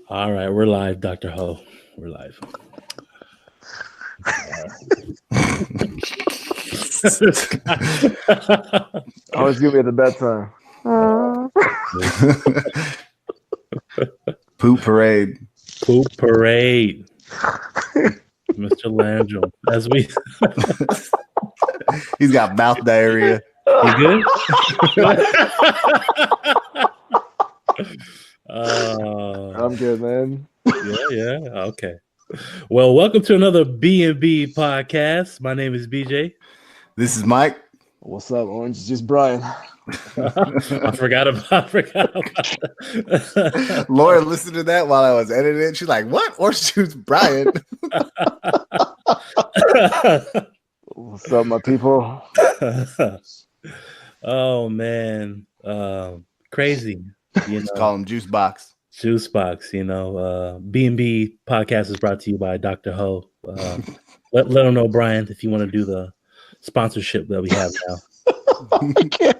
All right, we're live, Dr. Ho. We're live. Always give me at the bedtime. Poop parade. Poop parade. Mr. Landrum. As we He's got mouth diarrhea. You good? I'm good, man. Yeah. Okay. Well, welcome to another B.M.B. podcast. My name is BJ. This is Mike. What's up, Orange? It's just Brian. I forgot about that. Laura listened to that while I was editing it. She's like, what? Orange juice, Brian. What's up, my people? Oh man. Crazy. Just call him Juice Box. Juice Box, B&B podcast is brought to you by Dr. Ho. Let them know, Brian, if you want to do the sponsorship that we have now. I can't.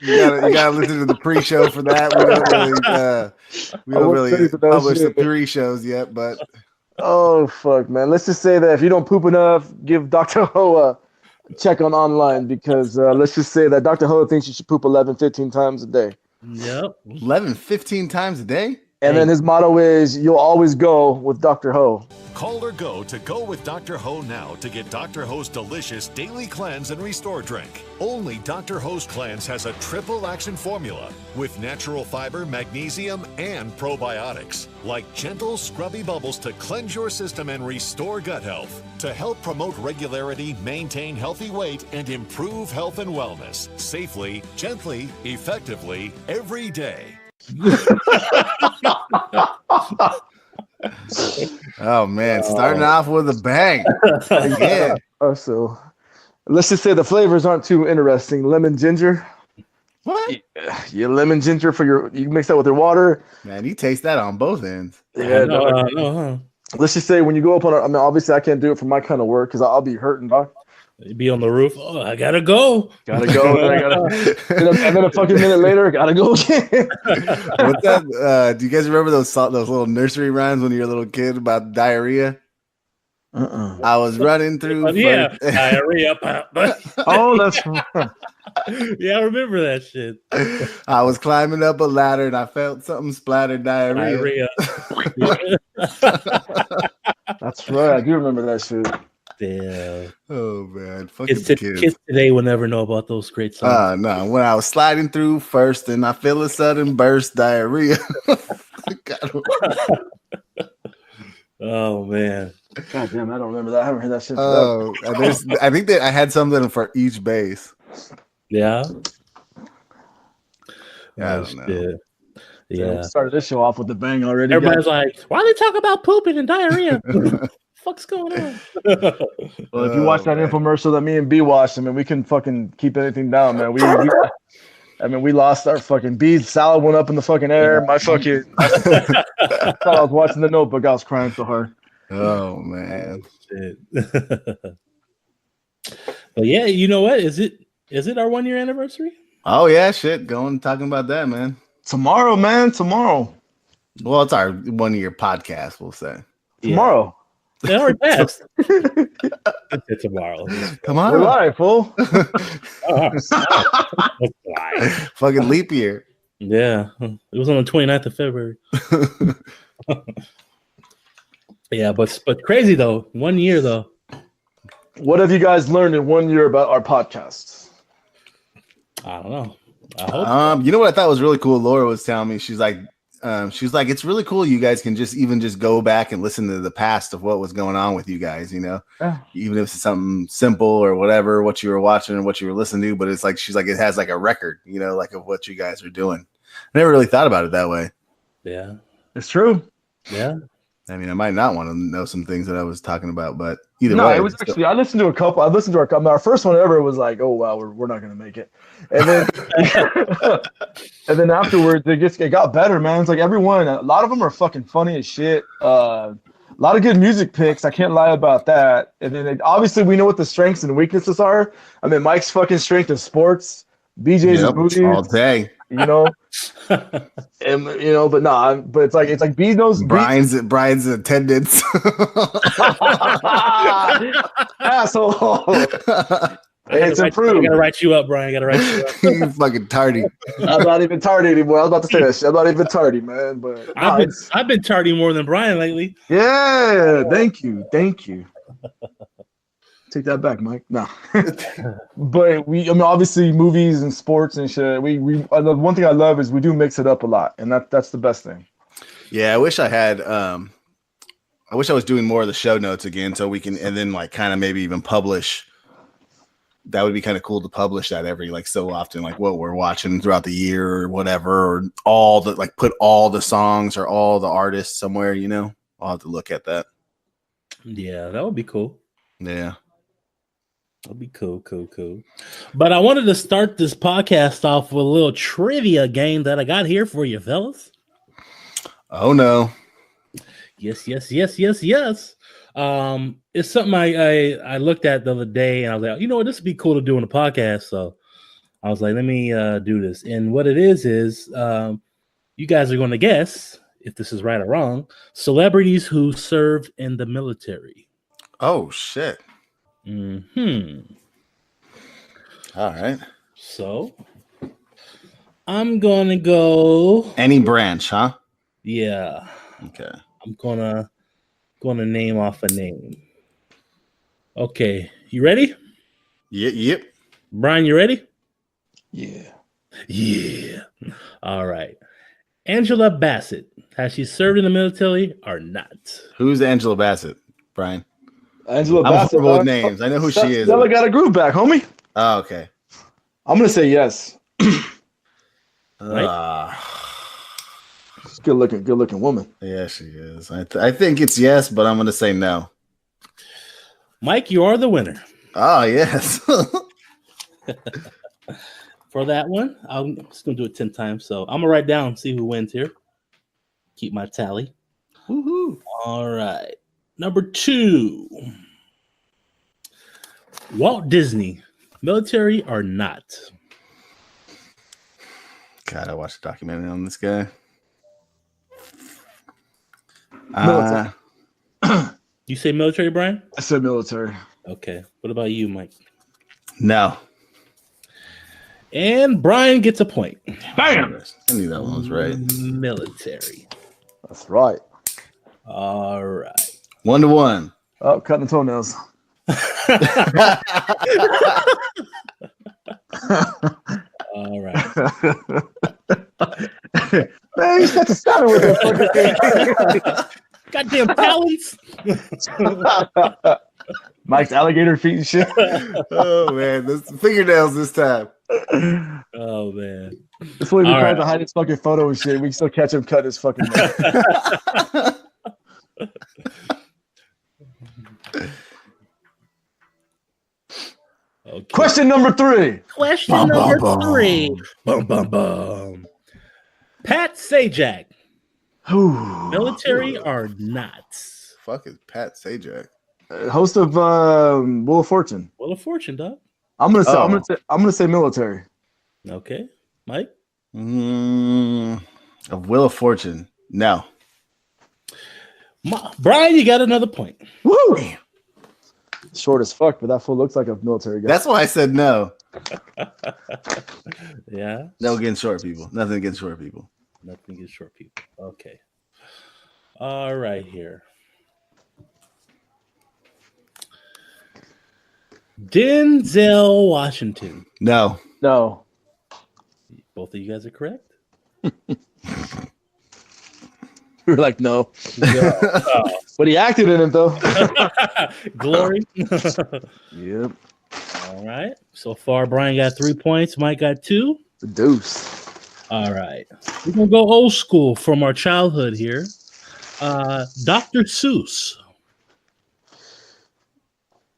You gotta listen to the pre-show for that. We don't really publish the pre-shows yet, but oh fuck, man. Let's just say that if you don't poop enough, give Dr. Ho a check on online, because let's just say that Dr. Ho thinks you should poop 11, 15 times a day. Yep. 11, 15 times a day? And then his motto is, you'll always go with Dr. Ho. Call or go with Dr. Ho now to get Dr. Ho's delicious daily cleanse and restore drink. Only Dr. Ho's cleanse has a triple action formula with natural fiber, magnesium, and probiotics, like gentle scrubby bubbles to cleanse your system and restore gut health, to help promote regularity, maintain healthy weight, and improve health and wellness safely, gently, effectively, every day. Oh man, starting off with a bang. Yeah. So let's just say the flavors aren't too interesting. Lemon ginger. What? Yeah, lemon ginger you mix that with your water. Man, you taste that on both ends. Yeah. No. Let's just say when you go up on obviously I can't do it for my kind of work because I'll be hurting, dog. You'd be on the roof. Oh, I gotta go. Gotta go. And then a fucking minute later, gotta go again. What's that? Do you guys remember those little nursery rhymes when you were a little kid about diarrhea? I was running through. Diarrhea. Oh, that's yeah, I remember that shit. I was climbing up a ladder and I felt something splatter. Diarrhea. That's right. I do remember that shit. Damn. Oh man, fucking kids today will never know about those great songs. No, when I was sliding through first and I feel a sudden burst, diarrhea. Oh man. God damn, I don't remember that. I haven't heard that shit. Oh, I think that I had something for each base. Yeah. I don't know. Yeah. We started this show off with the bang already. Everybody's like, why they talk about pooping and diarrhea? What's going on? Well, if you watch that infomercial that me and B watched, we can fucking keep anything down, man. We lost our fucking beef salad went up in the fucking air. I thought I was watching The Notebook. I was crying so hard. Oh man. Shit. But yeah, you know what? Is it our 1 year anniversary? Oh yeah, shit. Talking about that, man. Tomorrow, man. Tomorrow. Well, it's our 1 year podcast, we'll say. Tomorrow. It already passed. It's tomorrow. Come on. We're live, fool. Fucking leap year. Yeah. It was on the 29th of February. Yeah, but crazy though. 1 year though. What have you guys learned in 1 year about our podcast? I don't know. I hope You know what I thought was really cool? Laura was telling me, she's like, it's really cool. You guys can just go back and listen to the past of what was going on with you guys, even if it's something simple or whatever, what you were watching and what you were listening to. But it's like, she's like, it has like a record, like of what you guys are doing. I never really thought about it that way. Yeah, it's true. Yeah. I mean, I might not want to know some things that I was talking about, but either way. No, it was actually, I listened to a couple. I listened to our first one ever was like, oh, wow, we're not going to make it. And then and then afterwards, it got better, man. It's like everyone, a lot of them are fucking funny as shit. lot of good music picks. I can't lie about that. And then obviously we know what the strengths and weaknesses are. I mean, Mike's fucking strength is sports, BJ's is movies, all day. you know. And you know, but no, but it's like B knows Brian's attendance. Asshole. It's improved. I gotta write you up, Brian. I gotta write you up. You're fucking tardy. I'm not even tardy anymore. I was about to say that shit. I'm not even tardy, man. But I've been tardy more than Brian lately. Yeah, thank you. Take that back, Mike. No, but I mean, obviously, movies and sports and shit. The one thing I love is we do mix it up a lot, and that's the best thing. Yeah, I wish I had. I wish I was doing more of the show notes again, so we can, and then like kind of maybe even publish. That would be kind of cool to publish that every like so often, like what we're watching throughout the year or whatever, or all the like put all the songs or all the artists somewhere. You know, I'll have to look at that. Yeah, that would be cool. Yeah. That'd be cool. But I wanted to start this podcast off with a little trivia game that I got here for you, fellas. Oh no. Yes. It's something I looked at the other day and I was like, you know what, this would be cool to do on a podcast. So I was like, let me do this. And what it is you guys are going to guess if this is right or wrong. Celebrities who served in the military. Oh shit. All right. So I'm gonna go any branch, huh? Yeah. Okay. I'm gonna name off a name. Okay, you ready? Yep. Brian, you ready? Yeah. All right. Angela Bassett, has she served in the military or not? Who's Angela Bassett, Brian? Angela Bassett. I'm horrible with names. I know who she is. Stella got a groove back, homie. Oh, okay. I'm gonna say yes. Good looking woman. Yeah, she is. I think it's yes, but I'm gonna say no. Mike, you are the winner. Oh yes. For that one, I'm just gonna do it 10 times. So I'm gonna write down, see who wins here. Keep my tally. Woohoo! All right. Number 2. Walt Disney, military or not? God, I watched a documentary on this guy. You say military, Brian? I said military. Okay. What about you, Mike? No. And Brian gets a point. Bam! I knew that one was right. Military. That's right. All right. 1-1. Oh, cutting the toenails. All right. Man, you got to start with that fucking Goddamn talons. Mike's alligator feet and shit. Oh man, this fingernails this time. Oh man. This way we tried to hide his fucking photo and shit. We can still catch him cut his fucking neck. Okay. Question number 3. Question number 3. Bum, bum, bum. Pat Sajak. Military or not? Fuck is Pat Sajak? Host of Wheel of Fortune. Wheel of Fortune, dog. I'm gonna say military. Okay, Mike. Of Wheel of Fortune. No. Brian, you got another point. Woo! Short as fuck, but that fool looks like a military guy. That's why I said no. Yeah. No against short people. Nothing against short people. Nothing against short people. Okay. All right, here. Denzel Washington. No. Both of you guys are correct. We're like, no. But he acted in it, though. Glory. Yep. All right. So far, Brian got 3 points. Mike got 2. The deuce. All right. We're going to go old school from our childhood here. Dr. Seuss.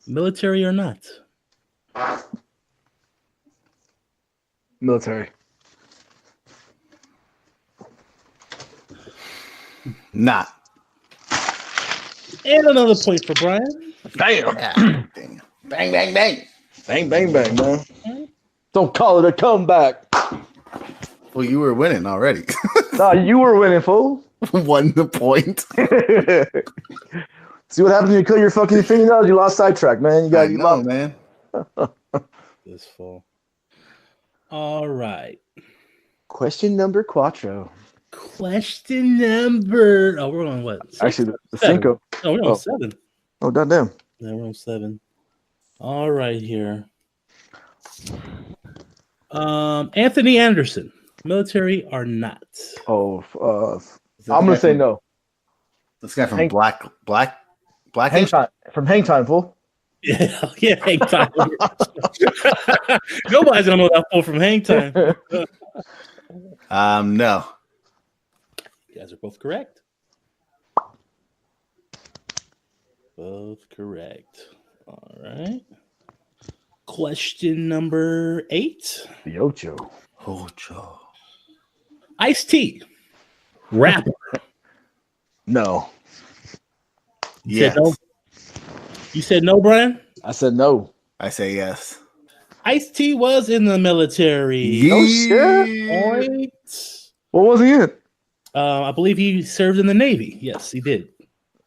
Military or not? Military. Not. And another point for Brian. Damn. Damn. Bang, bang, bang. Bang, bang, bang, man. Don't call it a comeback. Well, you were winning already. Nah, you were winning, fool. 1 point. See what happens when you cut your fucking fingernails? You lost sidetrack, man. You got know, man. This fall. All right. Question number quattro. Question number. Oh, we're on what? 6? Actually, the 7. cinco. Oh, we're on 7. Oh, goddamn. Yeah, we're on 7. All right, here. Anthony Anderson, military or not? Oh, I'm gonna say no. This guy from Hang Black time from Hang Time, fool. Yeah, Hang Time. Nobody's gonna know that fool from Hang Time. No. You guys are both correct. Both correct. All right. Question number 8. The Ocho. Ocho. Ice-T, rapper. No. Yes. No? You said no, Brian? I said no. I say yes. Ice-T was in the military. Oh shit. Point. What was he in? I believe he served in the Navy. Yes, he did.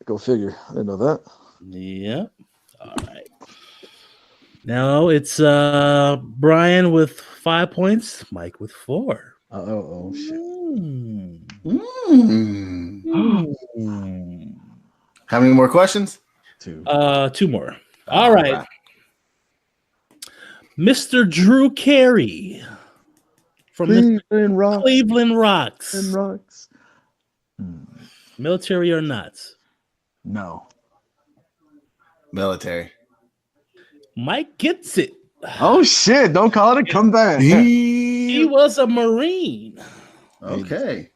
Go figure. I didn't know that. Yeah. All right. Now it's Brian with 5 points, Mike with 4. Oh shit. How many more questions? 2. 2 more. All right. Mr. Drew Carey from the Cleveland Rocks. Military or not? No. Military. Mike gets it. Oh shit! Don't call it a comeback. He was a Marine. Okay.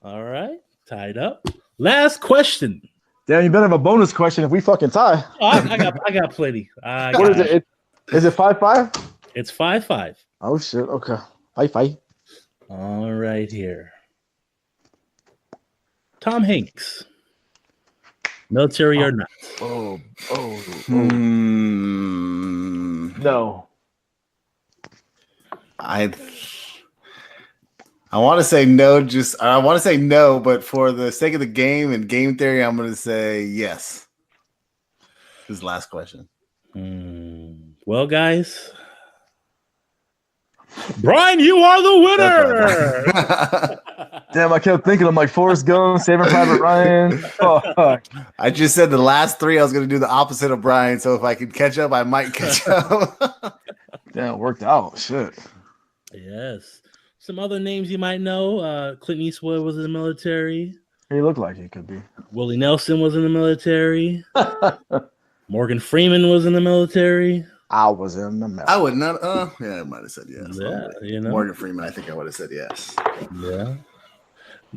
All right. Tied up. Last question. Damn, you better have a bonus question if we fucking tie. Oh, I got plenty. What is it? Is it 5-5? It's 5-5. Oh shit! Okay. 5-5. All right here. Tom Hanks. Military or not? No. I want to say no. I want to say no, but for the sake of the game and game theory, I'm going to say yes. This is the last question. Well, guys, Brian, you are the winner. Damn, I kept thinking, I'm like Forrest Gump, Saving Private Ryan. Fuck. I just said the last 3 I was going to do the opposite of Brian, so if I could catch up, I might catch up. Damn, it worked out. Shit. Yes. Some other names you might know. Clint Eastwood was in the military. He looked like he could be. Willie Nelson was in the military. Morgan Freeman was in the military. I was in the military. I would not. Yeah, I might have said yes. Yeah, you know. Morgan Freeman, I think I would have said yes. Yeah.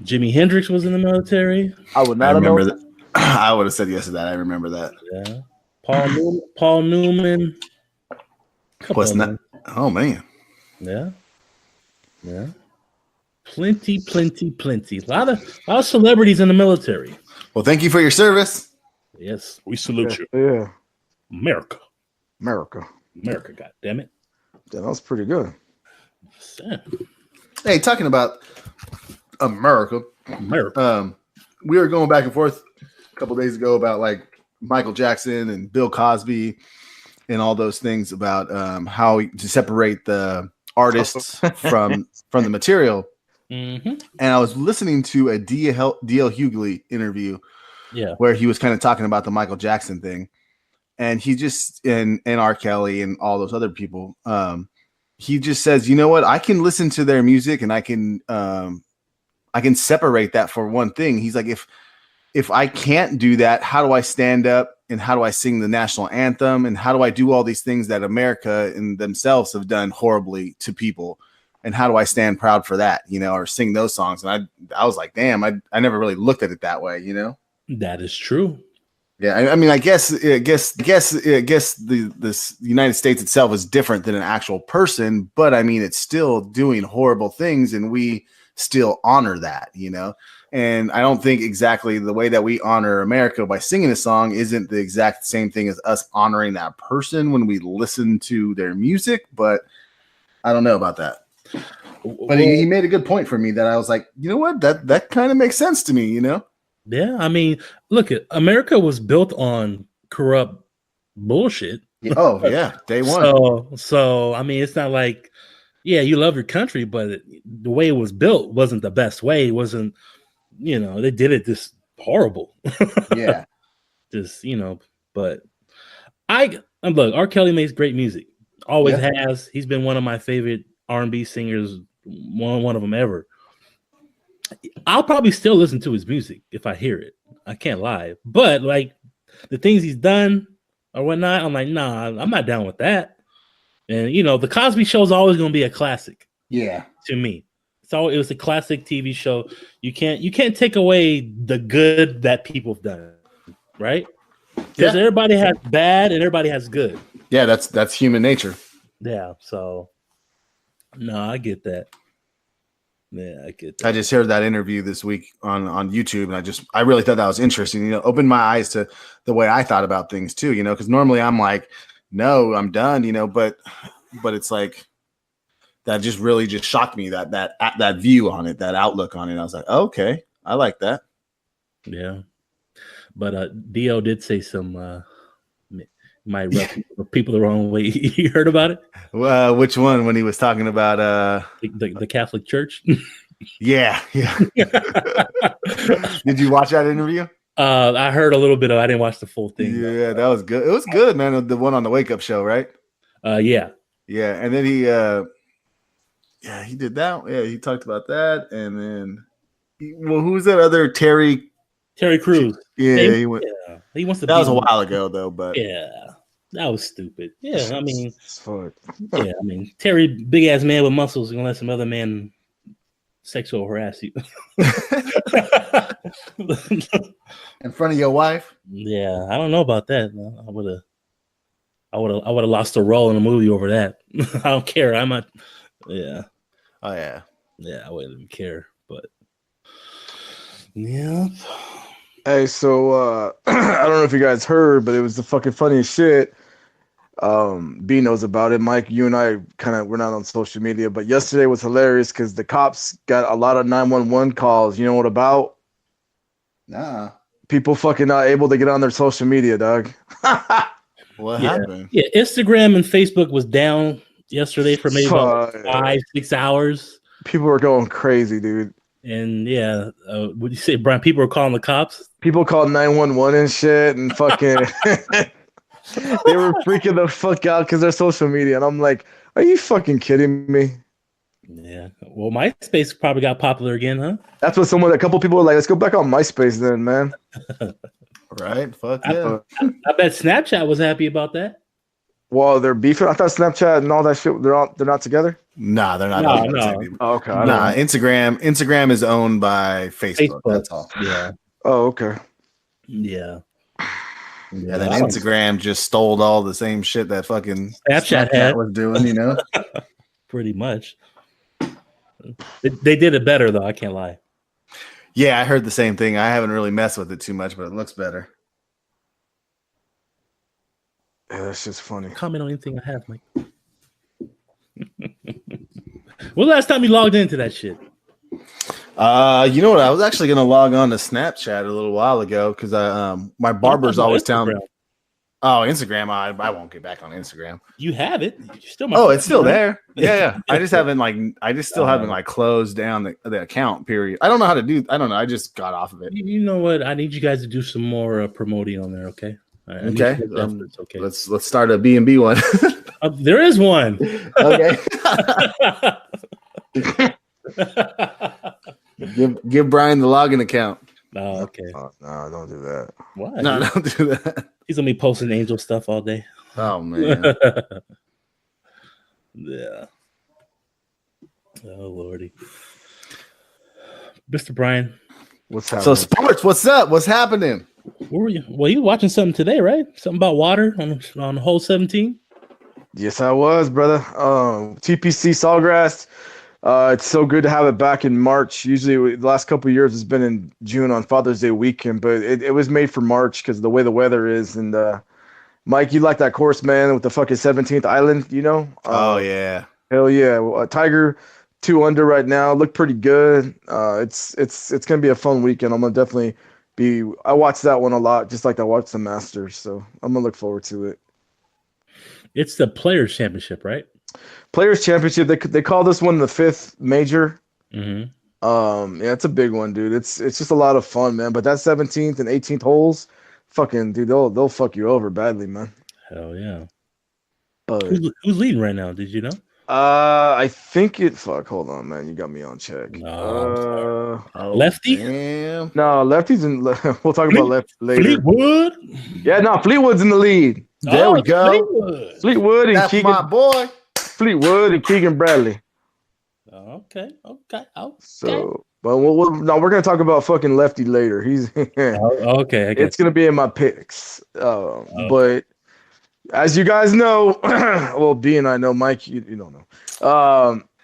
Jimi Hendrix was in the military. I would not I have remember known. that. I would have said yes to that. I remember that. Yeah. Paul Newman. What's not? Oh man. Yeah. Yeah. Plenty. A lot of celebrities in the military. Well, thank you for your service. Yes, we salute you. Yeah. America, God damn it. That was pretty good. Hey, talking about America. We were going back and forth a couple days ago about like Michael Jackson and Bill Cosby and all those things about how to separate the artists from the material. Mm-hmm. And I was listening to a D.L. Hughley interview, where he was kind of talking about the Michael Jackson thing, and he just and R. Kelly and all those other people. He just says, you know what, I can listen to their music and I can separate that for one thing. He's like, if I can't do that, how do I stand up and how do I sing the national anthem and how do I do all these things that America and themselves have done horribly to people? And how do I stand proud for that, or sing those songs? And I was like, damn, I never really looked at it that way, That is true. Yeah, I mean, I guess the United States itself is different than an actual person, but I mean, it's still doing horrible things, and we still honor that, And I don't think exactly the way that we honor America by singing a song isn't the exact same thing as us honoring that person when we listen to their music, but I don't know about that. But he made a good point for me that I was like, you know what, that kind of makes sense to me, Yeah, I mean, look, America was built on corrupt bullshit. Oh yeah, day one. So I mean, it's not like, yeah, you love your country, but the way it was built wasn't the best way. It wasn't, they did it just horrible. Yeah, just but look, R. Kelly makes great music. Always has. He's been one of my favorite R&B singers, one of them ever. I'll probably still listen to his music if I hear it. I can't lie. But like the things he's done or whatnot, I'm like, nah, I'm not down with that. And the Cosby Show is always going to be a classic. Yeah, to me, it was a classic TV show. You can't take away the good that people have done, right? Because everybody has bad and everybody has good. Yeah, that's human nature. Yeah, so no, I get that. Yeah, I get that. I just heard that interview this week on YouTube, and I really thought that was interesting. Opened my eyes to the way I thought about things too. Because normally I'm like, no, I'm done. But it's like that just really just shocked me that view on it, that outlook on it. I was like, oh, okay, I like that. Yeah, but Dio did say some might rub people the wrong way. You heard about it? Well, which one? When he was talking about the Catholic Church? Yeah. Did you watch that interview? I heard a little bit of. I didn't watch the full thing. Yeah, that was good. It was good, man. The one on the Wake Up Show, right? Yeah. And then he did that. Yeah, he talked about that, and then who was that other Terry Crews? Yeah, he went. Yeah. He wants to. That was a while ago, though. But yeah, that was stupid. Yeah, I mean, yeah, I mean, Terry, big ass man with muscles, gonna let some other man sexual harass you in front of your wife. Yeah, I don't know about that. I would have lost a role in a movie over that. I don't care. I'm not. Yeah. Oh yeah. Yeah, I wouldn't even care. But yeah. Hey, so I don't know if you guys heard, but it was the fucking funniest shit. B knows about it. Mike, you and I we're not on social media, but yesterday was hilarious because the cops got a lot of 911 calls. You know what about? Nah. People fucking not able to get on their social media, dog. What happened? Yeah, Instagram and Facebook was down yesterday for maybe about 5-6 hours. People were going crazy, dude. And would you say, Brian, people were calling the cops? People called 911 and shit and fucking they were freaking the fuck out because they're social media. And I'm like, are you fucking kidding me? Yeah. Well, MySpace probably got popular again, huh? That's what a couple people were like, let's go back on MySpace then, man. Right? Fuck yeah. I bet Snapchat was happy about that. Well, they're beefing. I thought Snapchat and all that shit, they're not together? Nah, they're not. No. Oh, okay. Nah, Instagram is owned by Facebook. That's all. Yeah. Oh, okay. Yeah. Yeah, then Instagram just stole all the same shit that fucking Snapchat was doing, Pretty much. They did it better, though. I can't lie. Yeah, I heard the same thing. I haven't really messed with it too much, but it looks better. Yeah, that's just funny. Comment on anything I have, Mike. When last time you logged into that shit? You know what? I was actually gonna log on to Snapchat a little while ago because my barber's always telling me. Oh, Instagram. I won't get back on Instagram. You have it. It's still there. Yeah. I just haven't haven't closed down the account. Period. I don't know how to do. I don't know. I just got off of it. You know what? I need you guys to do some more promoting on there. Okay. Okay. Okay. Let's start a B.M.B one. There is one. Okay. Give Brian the login account. Oh, okay. No, don't do that. Why? No, don't do that. He's gonna be posting angel stuff all day. Oh man. Yeah. Oh lordy. Mr. Brian. What's happening? So sports, what's up? What's happening? Where were you? Well, you were watching something today, right? Something about water on hole 17. Yes, I was, brother. TPC Sawgrass It's so good to have it back in March. Usually, the last couple of years has been in June on Father's Day weekend, but it was made for March because of the way the weather is. And Mike, you like that course, man, with the fucking 17th island, you know? Oh yeah. Hell yeah. Tiger 2 under right now. Look pretty good. It's gonna be a fun weekend. I'm gonna definitely be. I watch that one a lot, just like I watch the Masters. So I'm gonna look forward to it. It's the Players Championship, right? Players Championship. They call this one the 5th major. Mm-hmm. Yeah, it's a big one, dude. It's just a lot of fun, man. But that 17th and 18th holes, fucking dude, they'll fuck you over badly, man. Hell yeah. But who's leading right now? Did you know? I think it. Fuck, hold on, man. You got me on check. Lefty? Damn. No, Lefty's in. We'll talk about Lefty later. Fleetwood? Yeah, no, Fleetwood's in the lead. There we go. Fleetwood and That's Keegan. my boy. Fleetwood and Keegan Bradley. Okay. So, but we're gonna talk about fucking Lefty later. He's okay. It's gonna be in my picks. But as you guys know, well, B and I know, Mike, you don't know.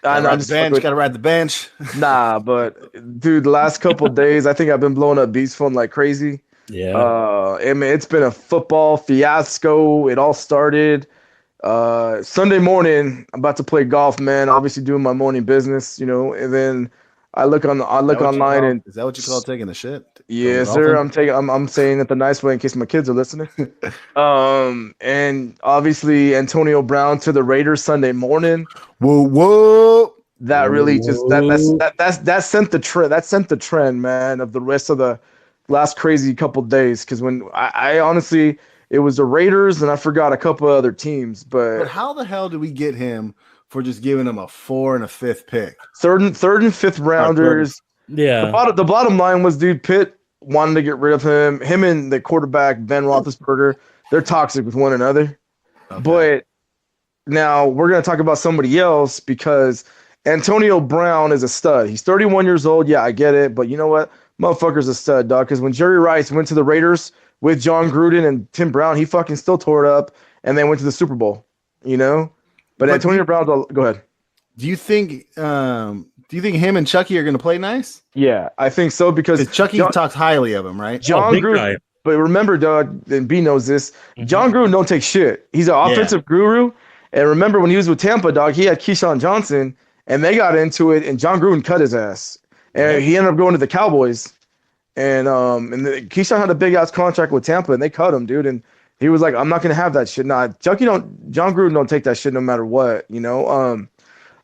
I know. Gotta ride the bench. Nah, but dude, the last couple of days, I think I've been blowing up B's phone like crazy. Yeah. I mean, it's been a football fiasco. It all started Sunday morning. I'm about to play golf, man. Obviously doing my morning business, and then I look online and is that what you call taking a shit? Yes, sir. I'm saying it the nice way in case my kids are listening. And obviously Antonio Brown to the Raiders Sunday morning. Whoa. That really just that sent the trend. That sent the trend, man, of the rest of the last crazy couple days. Because when I honestly, it was the Raiders and I forgot a couple other teams. But how the hell did we get him for just giving him a 4th and a 5th pick? Third and 5th rounders. Yeah. The bottom line was, dude, Pitt wanted to get rid of him. Him and the quarterback, Ben Roethlisberger, they're toxic with one another. Okay. But now we're going to talk about somebody else because Antonio Brown is a stud. He's 31 years old. Yeah, I get it. But you know what? Motherfucker's a stud, dog. Because when Jerry Rice went to the Raiders with John Gruden and Tim Brown, he fucking still tore it up. And they went to the Super Bowl, But Antonio Brown, go ahead. Do you think him and Chucky are going to play nice? Yeah, I think so because Chucky talks highly of him, right? John Gruden. But remember, dog, and B knows this. Mm-hmm. John Gruden don't take shit. He's an offensive guru. And remember when he was with Tampa, dog, he had Keyshawn Johnson, and they got into it, and John Gruden cut his ass, and he ended up going to the Cowboys. And Keyshawn had a big ass contract with Tampa, and they cut him, dude. And he was like, "I'm not gonna have that shit." Nah, John Gruden don't take that shit no matter what, But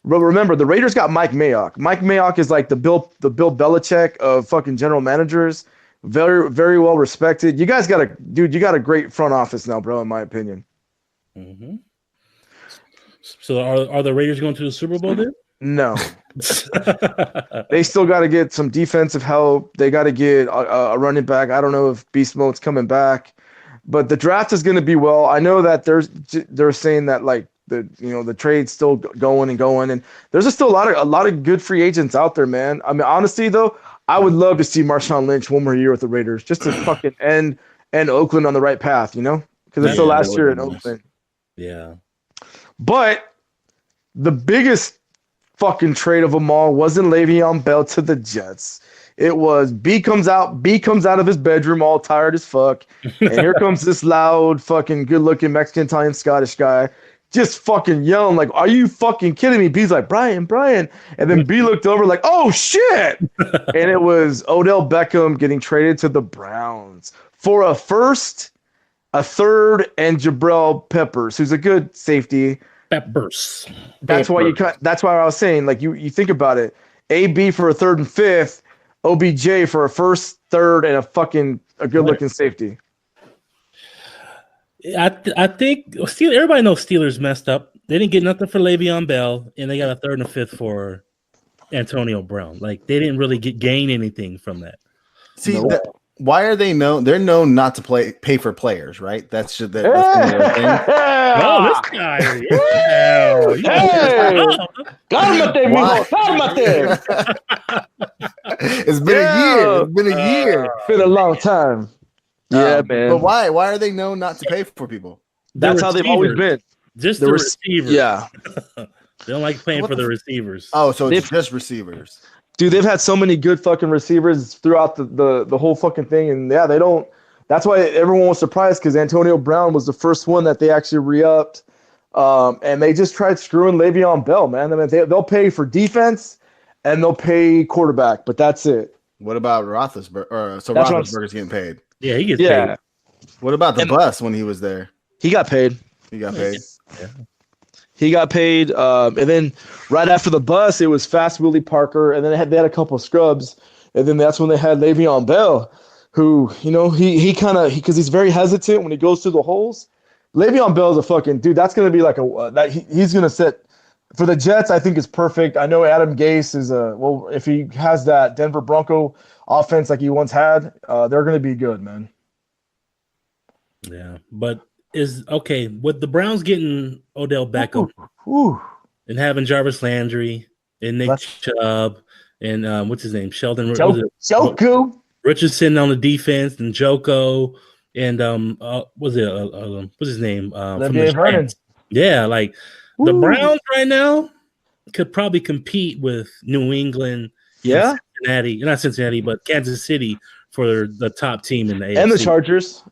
remember, the Raiders got Mike Mayock. Mike Mayock is like the Bill Belichick of fucking general managers. Very, very well respected. You guys got a great front office now, bro, in my opinion. Mm-hmm. So are the Raiders going to the Super Bowl then? No. They still got to get some defensive help. They got to get a running back. I don't know if Beast Mode's coming back, but the draft is going to be well. I know that they're saying that like the trade's still going, and there's still a lot of good free agents out there, man. I mean, honestly though, I would love to see Marshawn Lynch one more year with the Raiders just to fucking end Oakland on the right path, because it's the last year in Oakland. Yeah. But the biggest fucking trade of them all wasn't Le'Veon Bell to the Jets. It was B comes out of his bedroom all tired as fuck, and here comes this loud fucking good-looking Mexican, Italian, Scottish guy just fucking yelling like, "Are you fucking kidding me?" B's like, Brian. And then B looked over like, "Oh, shit." And it was Odell Beckham getting traded to the Browns for a first, a third, and Jabril Peppers, who's a good safety. Peppers. That's why I was saying, like, you think about it. AB for a 3rd and 5th, OBJ for a 1st, 3rd, and a good-looking safety. I think everybody knows Steelers messed up. They didn't get nothing for Le'Veon Bell, and they got a 3rd and a 5th for Antonio Brown. Like, they didn't really gain anything from that. See, why are they known? They're known not to pay for players, right? That's just that's the thing. Oh, this guy! It's been a year. It's been a year. It's been a long time. Yeah, man. But why? Why are they known not to pay for people? That's how they've always been. Just the receiver. Yeah. They don't like playing for the receivers. Oh, so it's just receivers. Dude, they've had so many good fucking receivers throughout the whole fucking thing, and yeah, they don't. That's why everyone was surprised because Antonio Brown was the first one that they actually re-upped, and they just tried screwing Le'Veon Bell, man. I mean, they'll pay for defense and they'll pay quarterback, but that's it. What about Roethlisberger? So Roethlisberger's getting paid. Yeah, he gets paid. What about the bus when he was there? He got paid. He got paid. Yeah. He got paid, and then right after the bus, it was Fast Willie Parker, and then they had a couple of scrubs, and then that's when they had Le'Veon Bell, who, you know, he kind of, because he's very hesitant when he goes through the holes. Le'Veon Bell is a fucking dude. That's gonna be like he's gonna set for the Jets. I think is perfect. I know Adam Gase is if he has that Denver Bronco offense like he once had, they're gonna be good, man. Yeah, but. With the Browns getting Odell Beckham and having Jarvis Landry and Nick Chubb and what's his name? Sheldon Richardson on the defense and Joko and what's his name? From the Giants. Yeah, like the Browns right now could probably compete with New England, Cincinnati, but Kansas City for the top team in the AFC. And the Chargers.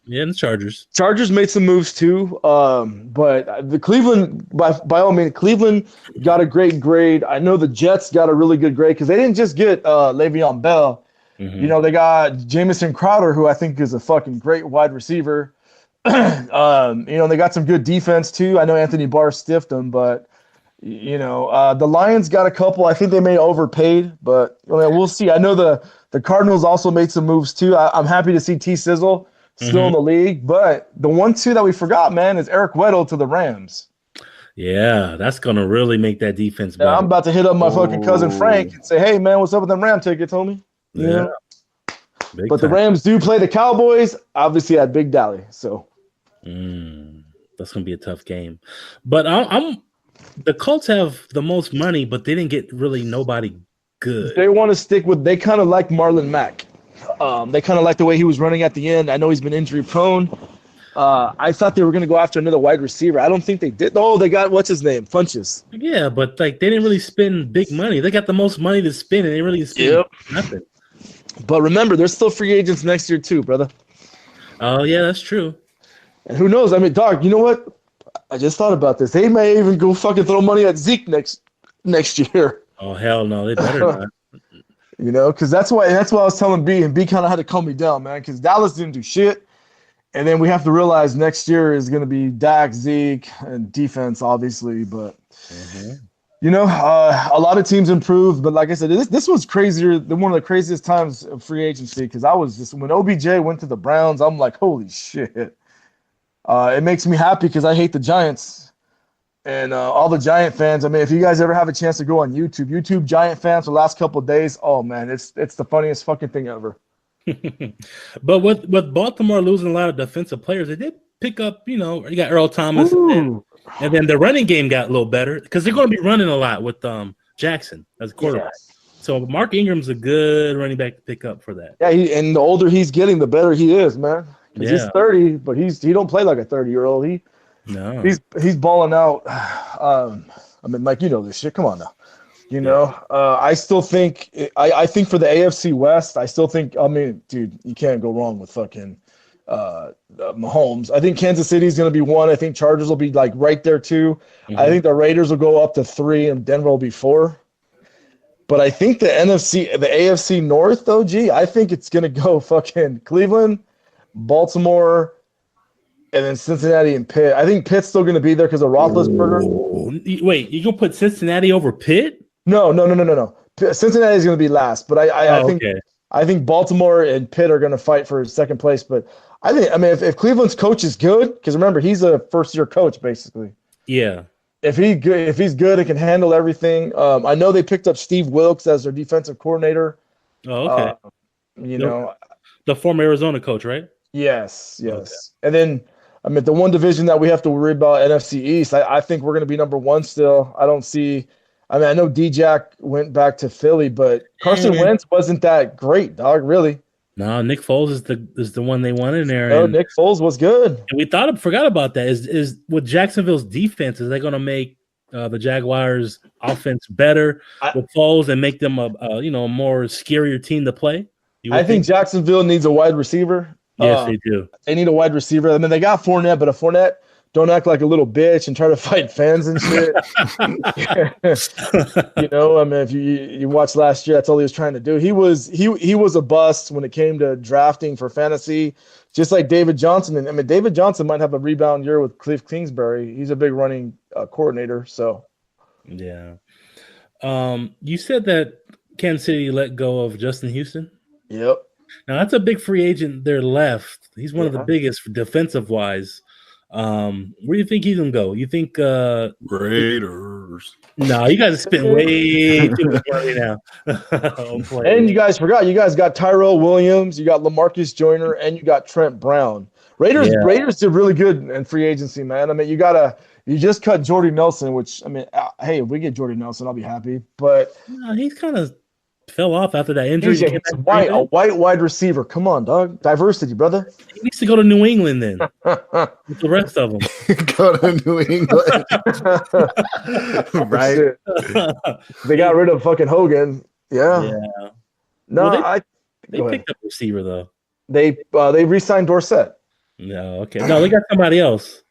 Yeah, and the Chargers. Chargers made some moves too, but the Cleveland, by all means, Cleveland got a great grade. I know the Jets got a really good grade because they didn't just get Le'Veon Bell. Mm-hmm. You know, they got Jamison Crowder, who I think is a fucking great wide receiver. You know, they got some good defense too. I know Anthony Barr stiffed them, but you know, the Lions got a couple. I think they may overpaid, but we'll see. I know the Cardinals also made some moves too. I'm happy to see T. Sizzle still in the league, but the 1-2 that we forgot, man, is Eric Weddle to the Rams. Yeah, that's gonna really make that defense better. I'm about to hit up my fucking cousin Frank and say, "Hey, man, what's up with them Ram tickets, homie?" Yeah. But the Rams do play the Cowboys, obviously at Big Dally. So that's gonna be a tough game. But the Colts have the most money, but they didn't get really nobody good. They want to stick with. They kind of like Marlon Mack. They kind of like the way he was running at the end. I know he's been injury prone. I thought they were going to go after another wide receiver. I don't think they did. Oh, they got what's his name, Funches. Yeah, but like they didn't really spend big money. They got the most money to spend, and they really spent nothing. But remember, they're still free agents next year too, brother. Oh yeah, that's true. And who knows? I mean, dog, you know what? I just thought about this. They may even go fucking throw money at Zeke next year. Oh hell no, they better not. You know, because that's why I was telling B, and B kind of had to calm me down, man, because Dallas didn't do shit. And then we have to realize next year is going to be Dak, Zeke, and defense, obviously. But, you know, a lot of teams improved. But like I said, this was crazier than one of the craziest times of free agency because I was just – when OBJ went to the Browns, I'm like, holy shit. It makes me happy because I hate the Giants. And all the Giant fans, I mean, if you guys ever have a chance to go on YouTube Giant fans for the last couple of days, oh, man, it's the funniest fucking thing ever. But with Baltimore losing a lot of defensive players, they did pick up, you know, you got Earl Thomas, and then the running game got a little better because they're going to be running a lot with Jackson as a quarterback. Yes. So Mark Ingram's a good running back to pick up for that. Yeah, and the older he's getting, the better he is, man. Because he's 30, but he don't play like a 30-year-old. He's balling out. I mean, Mike, you know this shit. Come on now. You know, I still think I think for the AFC West, I still think. I mean, dude, you can't go wrong with fucking Mahomes. I think Kansas City's going to be 1. I think Chargers will be like right there 2. I think the Raiders will go up to 3, and Denver will be 4. But I think the AFC North, though, I think it's going to go fucking Cleveland, Baltimore, and then Cincinnati and Pitt. I think Pitt's still going to be there because of Roethlisberger. Wait, you going to put Cincinnati over Pitt? No. Cincinnati is going to be last, but I think Baltimore and Pitt are going to fight for second place. But I mean, if Cleveland's coach is good, because remember he's a first-year coach basically. Yeah. If he's good, it can handle everything. I know they picked up Steve Wilkes as their defensive coordinator. Oh, okay. You know, the former Arizona coach, right? Yes. Okay. And then, I mean, the one division that we have to worry about, NFC East, I think we're going to be number 1 still. I don't see – I mean, I know D-Jack went back to Philly, but Carson Wentz wasn't that great, dog, really. No, Nick Foles is the one they want in there. No, Nick Foles was good. And we forgot about that. Is with Jacksonville's defense, is they going to make the Jaguars' offense better with Foles and make them a more scarier team to play? I think Jacksonville needs a wide receiver. Yes, they do. They need a wide receiver. I mean, they got Fournette, but a Fournette don't act like a little bitch and try to fight fans and shit. I mean, if you watched last year, that's all he was trying to do. He was a bust when it came to drafting for fantasy, just like David Johnson. And I mean, David Johnson might have a rebound year with Cliff Kingsbury. He's a big running coordinator. So, yeah. You said that Kansas City let go of Justin Houston. Yep. Now that's a big free agent there left. He's one of the biggest defensive wise. Where do you think he's gonna go? You think Raiders? No, you guys are spending way too much money now. And you guys forgot, you guys got Tyrell Williams, you got LaMarcus Joyner, and you got Trent Brown. Raiders did really good in free agency, man. I mean, you just cut Jordy Nelson, which I mean, hey, if we get Jordy Nelson, I'll be happy. But he's kind of fell off after that injury. He's a white wide receiver. Come on, dog. Diversity, brother. He needs to go to New England then. With the rest of them. Go to New England. Right? They got rid of fucking Hogan. Yeah. No, they picked up a receiver though. They re-signed Dorsett. No, okay. No, they got somebody else.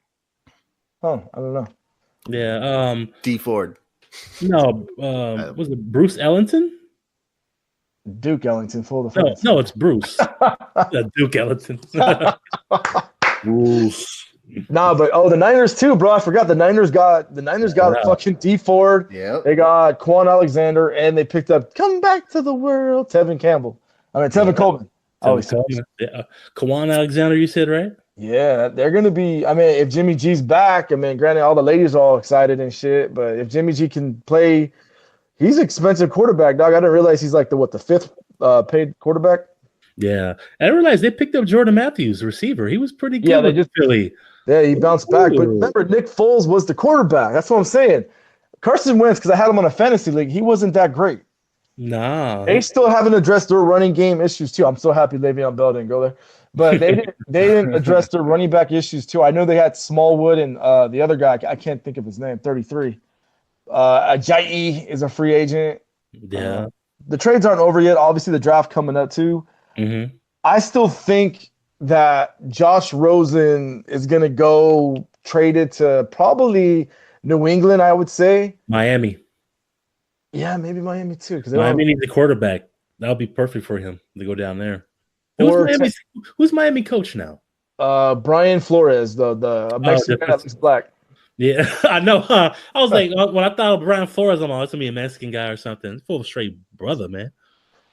Oh, I don't know. Yeah. D Ford. No, was it Bruce Ellington? Duke Ellington, full defense. No, it's Bruce. Duke Ellington. Bruce. Nah, but the Niners too, bro. I forgot the Niners got fucking D Ford. Yeah. They got Quan Alexander, and they picked up "Come Back to the World" Tevin Coleman. Quan Alexander, you said, right? Yeah, they're gonna be. I mean, if Jimmy G's back, I mean, granted, all the ladies are all excited and shit, but if Jimmy G can play. He's an expensive quarterback, dog. I didn't realize he's like the fifth paid quarterback. Yeah, I didn't realize they picked up Jordan Matthews, receiver. He was pretty good. Yeah, they just Philly. Yeah, he bounced back. But remember, Nick Foles was the quarterback. That's what I'm saying. Carson Wentz, because I had him on a fantasy league, he wasn't that great. Nah, they still haven't addressed their running game issues too. I'm so happy Le'Veon Bell didn't go there, but they didn't address their running back issues too. I know they had Smallwood and the other guy. I can't think of his name. 33. Ajayi is a free agent. Yeah. The trades aren't over yet. Obviously, the draft coming up too. Mm-hmm. I still think that Josh Rosen is going to go traded to probably New England, I would say. Miami. Yeah, maybe Miami too. Because Miami needs a quarterback. That would be perfect for him to go down there. Who's Miami coach now? Brian Flores, the Mexican guy that looks black. Yeah, I know. Huh? I was like, when I thought of Brian Flores, I'm like, it's gonna be a Mexican guy or something. Full of straight brother, man.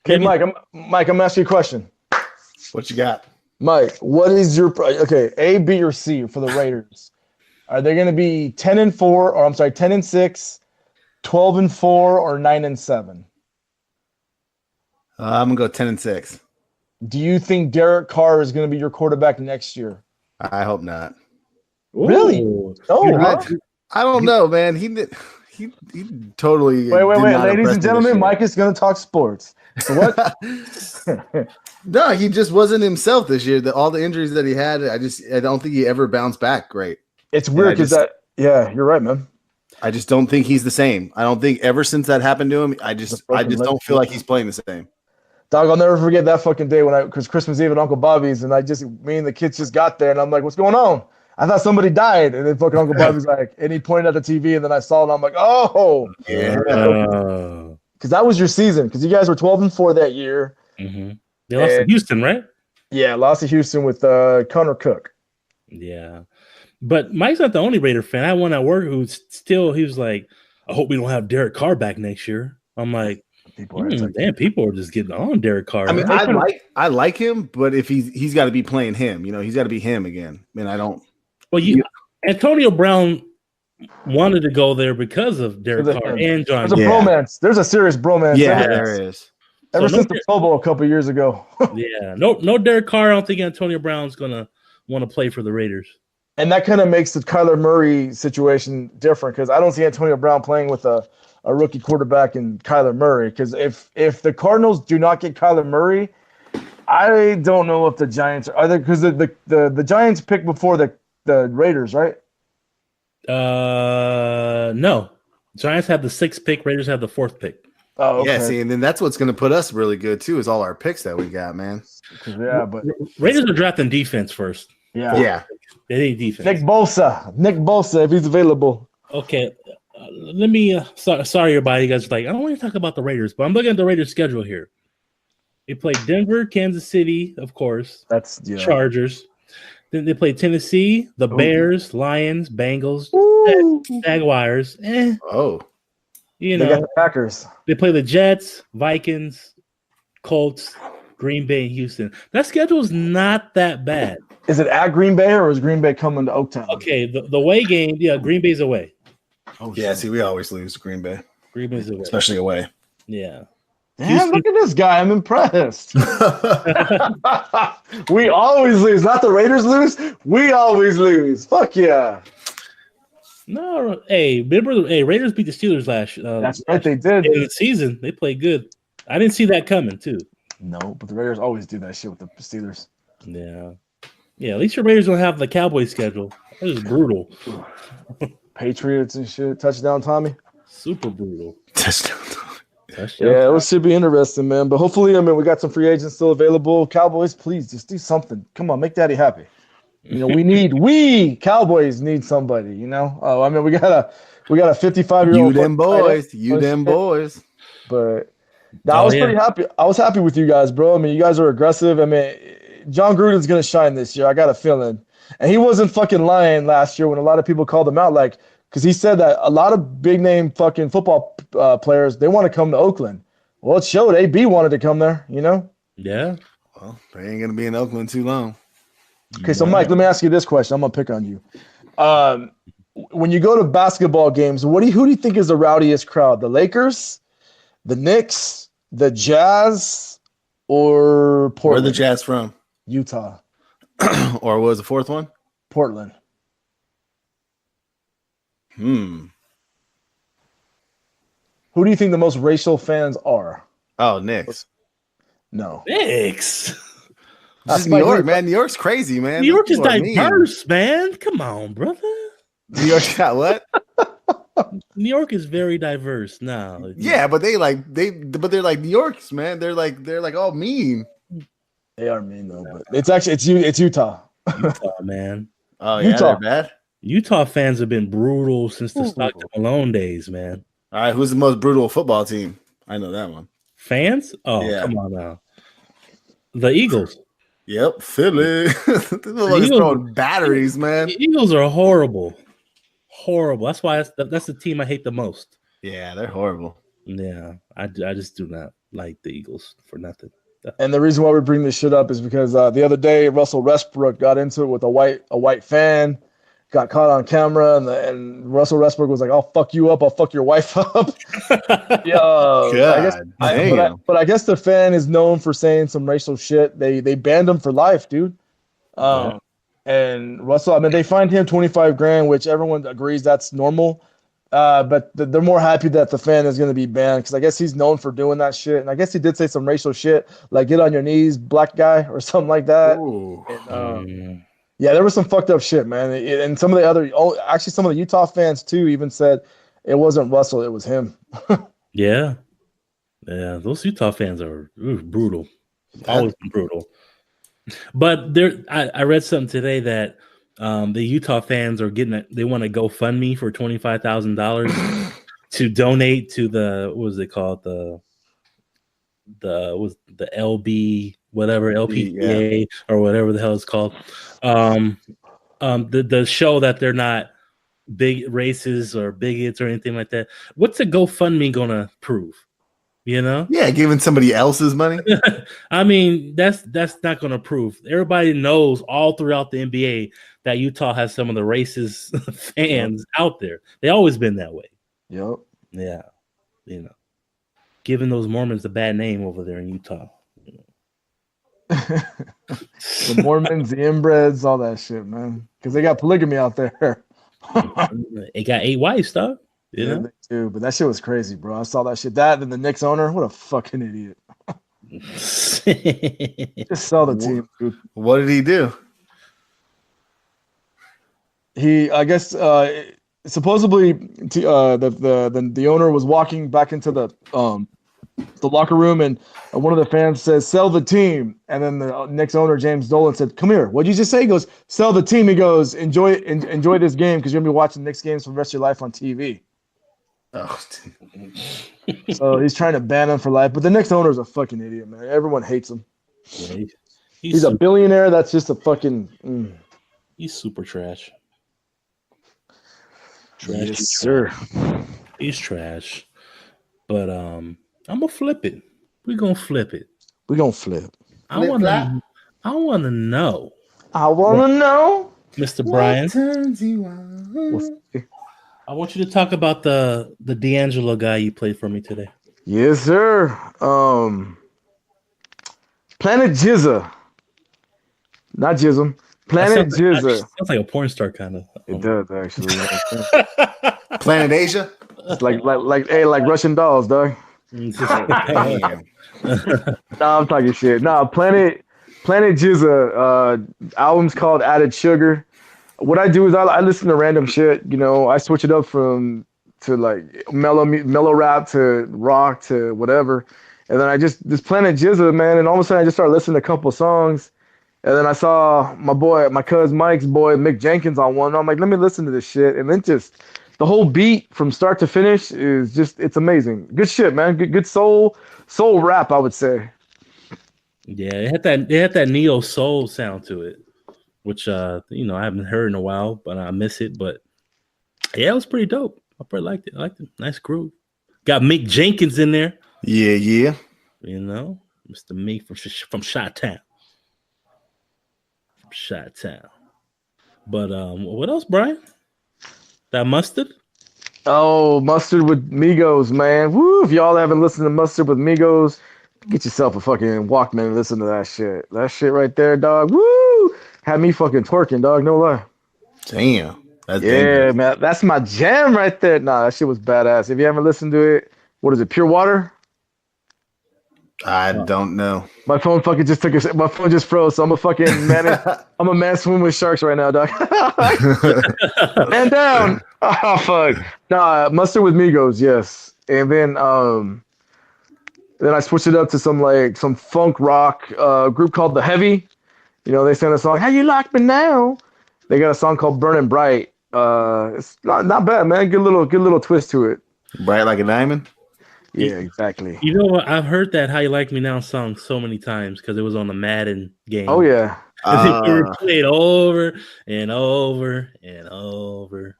Okay, Mike, I'm gonna ask you a question. What you got, Mike? What is your A, B, or C for the Raiders? Are they gonna be 10-4, or I'm sorry, 10-6, 12-4, or 9-7? I'm gonna go 10-6. Do you think Derek Carr is gonna be your quarterback next year? I hope not. Really? Oh, I don't know, man. He totally. Wait, ladies and gentlemen, Mike is going to talk sports. So what? No, he just wasn't himself this year. All the injuries that he had, I don't think he ever bounced back great. It's weird because you're right, man. I just don't think he's the same. I don't think ever since that happened to him, I just don't feel like he's playing the same. Dog, I'll never forget that fucking day because Christmas Eve at Uncle Bobby's, and me and the kids just got there, and I'm like, what's going on? I thought somebody died, and then fucking Uncle Bobby's like, and he pointed at the TV, and then I saw it, and I'm like, oh, yeah, because that was your season, because you guys were 12-4 that year. Mm-hmm. They lost to Houston, right? Yeah, lost to Houston with Connor Cook. Yeah, but Mike's not the only Raider fan. I had one at work he was like, I hope we don't have Derek Carr back next year. I'm like, people are just getting on Derek Carr. I mean, I like him, but if he's got to be playing him, he's got to be him again. I mean, I don't. Well, Antonio Brown wanted to go there because of Derek Carr and John. There's a bromance. There's a serious bromance. Yeah, there is. Ever since the Pro Bowl a couple years ago. Yeah, no Derek Carr. I don't think Antonio Brown's gonna want to play for the Raiders. And that kind of makes the Kyler Murray situation different because I don't see Antonio Brown playing with a rookie quarterback in Kyler Murray. Because if the Cardinals do not get Kyler Murray, I don't know if the Giants are there because the Giants picked before the Raiders, right? No. Giants have the 6th pick. Raiders have the 4th pick. Oh, okay. Yeah, see, and then that's what's going to put us really good too, is all our picks that we got, man. Yeah, but Raiders are drafting defense first. Yeah. They need defense. Nick Bosa, if he's available. Okay, let me. Sorry, everybody. You guys are like, I don't want to talk about the Raiders, but I'm looking at the Raiders' schedule here. They play Denver, Kansas City, of course. That's Chargers. Then they play Tennessee, the Bears, Lions, Bengals, Jaguars. Oh. They got the Packers. They play the Jets, Vikings, Colts, Green Bay, and Houston. That schedule is not that bad. Is it at Green Bay or is Green Bay coming to Oaktown? Okay, the away game, Green Bay's away. Oh yeah, see, we always lose to Green Bay. Green Bay's away. Especially away. Yeah. Damn, look at this guy. I'm impressed. We always lose. Not the Raiders lose. We always lose. Fuck yeah. No, Raiders beat the Steelers last. That's right, they did. In the season, they played good. I didn't see that coming, too. No, but the Raiders always do that shit with the Steelers. Yeah. Yeah, at least your Raiders don't have the Cowboys schedule. That is brutal. Patriots and shit. Touchdown, Tommy. Super brutal. Touchdown. Yeah, it should be interesting, man. But hopefully, we got some free agents still available. Cowboys, please just do something. Come on, make Daddy happy. We Cowboys need somebody. We got a 55-year-old. You them boys. But I was pretty happy. I was happy with you guys, bro. You guys are aggressive. John Gruden's gonna shine this year. I got a feeling, and he wasn't fucking lying last year when a lot of people called him out, because he said that a lot of big name fucking football players, they want to come to Oakland. Well, it showed. AB wanted to come there. Yeah. Well, they ain't gonna be in Oakland too long. Okay, so Mike, let me ask you this question. I'm gonna pick on you. When you go to basketball games, who do you think is the rowdiest crowd? The Lakers, the Knicks, the Jazz, or Portland? Where are the Jazz from? Utah. Or what was the fourth one? Portland. Who do you think the most racial fans are? Oh, Knicks. No. Knicks. That's New York, man. New York's crazy, man. New York is diverse, man. Come on, brother. New York got what? New York is very diverse now. Yeah, but they're like New York's, man. They're like all mean. They are mean though, but it's Utah. Utah, man. Oh yeah, Utah. they're bad. Utah fans have been brutal since the Stockton Malone days, man. All right, who's the most brutal football team? I know that one. Fans? Oh, yeah. Come on now. The Eagles. Yep, Philly. They're throwing batteries, man. The Eagles are horrible. Horrible. That's why that's the team I hate the most. Yeah, they're horrible. Yeah, I just do not like the Eagles for nothing. And the reason why we bring this shit up is because the other day Russell Westbrook got into it with a white fan, got caught on camera, and Russell Westbrook was like, "I'll fuck you up. I'll fuck your wife up." But I guess the fan is known for saying some racial shit. They banned him for life, dude. And Russell, they fined him $25,000, which everyone agrees that's normal. But they're more happy that the fan is going to be banned because I guess he's known for doing that shit. And I guess he did say some racial shit, like "get on your knees, black guy" or something like that. And, yeah, there was some fucked up shit, man. And some of the Utah fans too even said it wasn't Russell, it was him. Yeah, those Utah fans are brutal. Always been brutal. But I read something today that the Utah fans are they want to GoFundMe for $25,000 to donate to the what was it called the LB whatever LPGA or whatever the hell it's called. The show that they're not big racists or bigots or anything like that. What's a GoFundMe gonna prove? Yeah, giving somebody else's money. That's not going to prove. Everybody knows all throughout the NBA that Utah has some of the racist fans out there. They always been that way. Yep. Yeah. Giving those Mormons a bad name over there in Utah. The Mormons, the inbreds, all that shit, man. Because they got polygamy out there. They got 8 wives, dog. Yeah, they do, but that shit was crazy, bro. I saw that shit. That and the Knicks owner, what a fucking idiot. Just sell the team, dude. What did he do? He, I guess, supposedly the owner was walking back into the locker room, and one of the fans says, "Sell the team." And then the Knicks owner, James Dolan, said, "Come here. What'd you just say?" He goes, "Sell the team." He goes, enjoy this game because you're gonna be watching Knicks games for the rest of your life on TV. Oh, So he's trying to ban him for life. But the Knicks owner is a fucking idiot, man. Everyone hates him. Yeah, He's a billionaire. That's just a fucking. He's super trash. Yes, sir. He's trash. But I'm gonna flip it. We're gonna flip it. We're gonna flip. I wanna know. I wanna know. Mr. Brian. Turns you on. I want you to talk about the D'Angelo guy you played for me today. Yes, sir. Planet Jizza. Not Jism. Planet Jizza. Sounds like a porn star kind of. It does actually. Planet Asia. It's like Russian dolls, dog. Damn. Nah, I'm talking shit. Nah, Planet Jizza. Album's called Added Sugar. What I do is I listen to random shit. You know, I switch it up to like mellow rap to rock to whatever, and then this Planet Jizza, man, and all of a sudden I just started listening to a couple songs, and then I saw my cousin Mike's boy Mick Jenkins on one. And I'm like, let me listen to this shit, and then just the whole beat from start to finish is it's amazing. Good shit, man. Good soul rap, I would say. Yeah, it had that neo soul sound to it, which I haven't heard in a while, but I miss it. But yeah, it was pretty dope. I pretty liked it. I liked it. Nice groove. Got Mick Jenkins in there. Yeah. You know, Mr. Meek from Chi-Town. But what else, Brian? That Mustard? Oh, Mustard with Migos, man. Woo! If y'all haven't listened to Mustard with Migos, get yourself a fucking Walkman and listen to that shit. That shit right there, dog. Woo! Had me fucking twerking, dog. No lie. Damn. That's dangerous. Man. That's my jam right there. Nah, that shit was badass. If you haven't listened to it, what is it? Pure Water? I don't know. My phone fucking just my phone just froze. So I'm a fucking man. I'm a man swimming with sharks right now, dog. Man down. Oh fuck. Nah, Mustard with Migos, yes. And then I switched it up to some funk rock group called The Heavy. You know, they sang a song, "How You Like Me Now." They got a song called "Burning Bright." It's not bad, man. Good little twist to it. Bright like a diamond. Yeah, exactly. You know what? I've heard that "How You Like Me Now" song so many times because it was on the Madden game. Oh yeah. And they were played over and over and over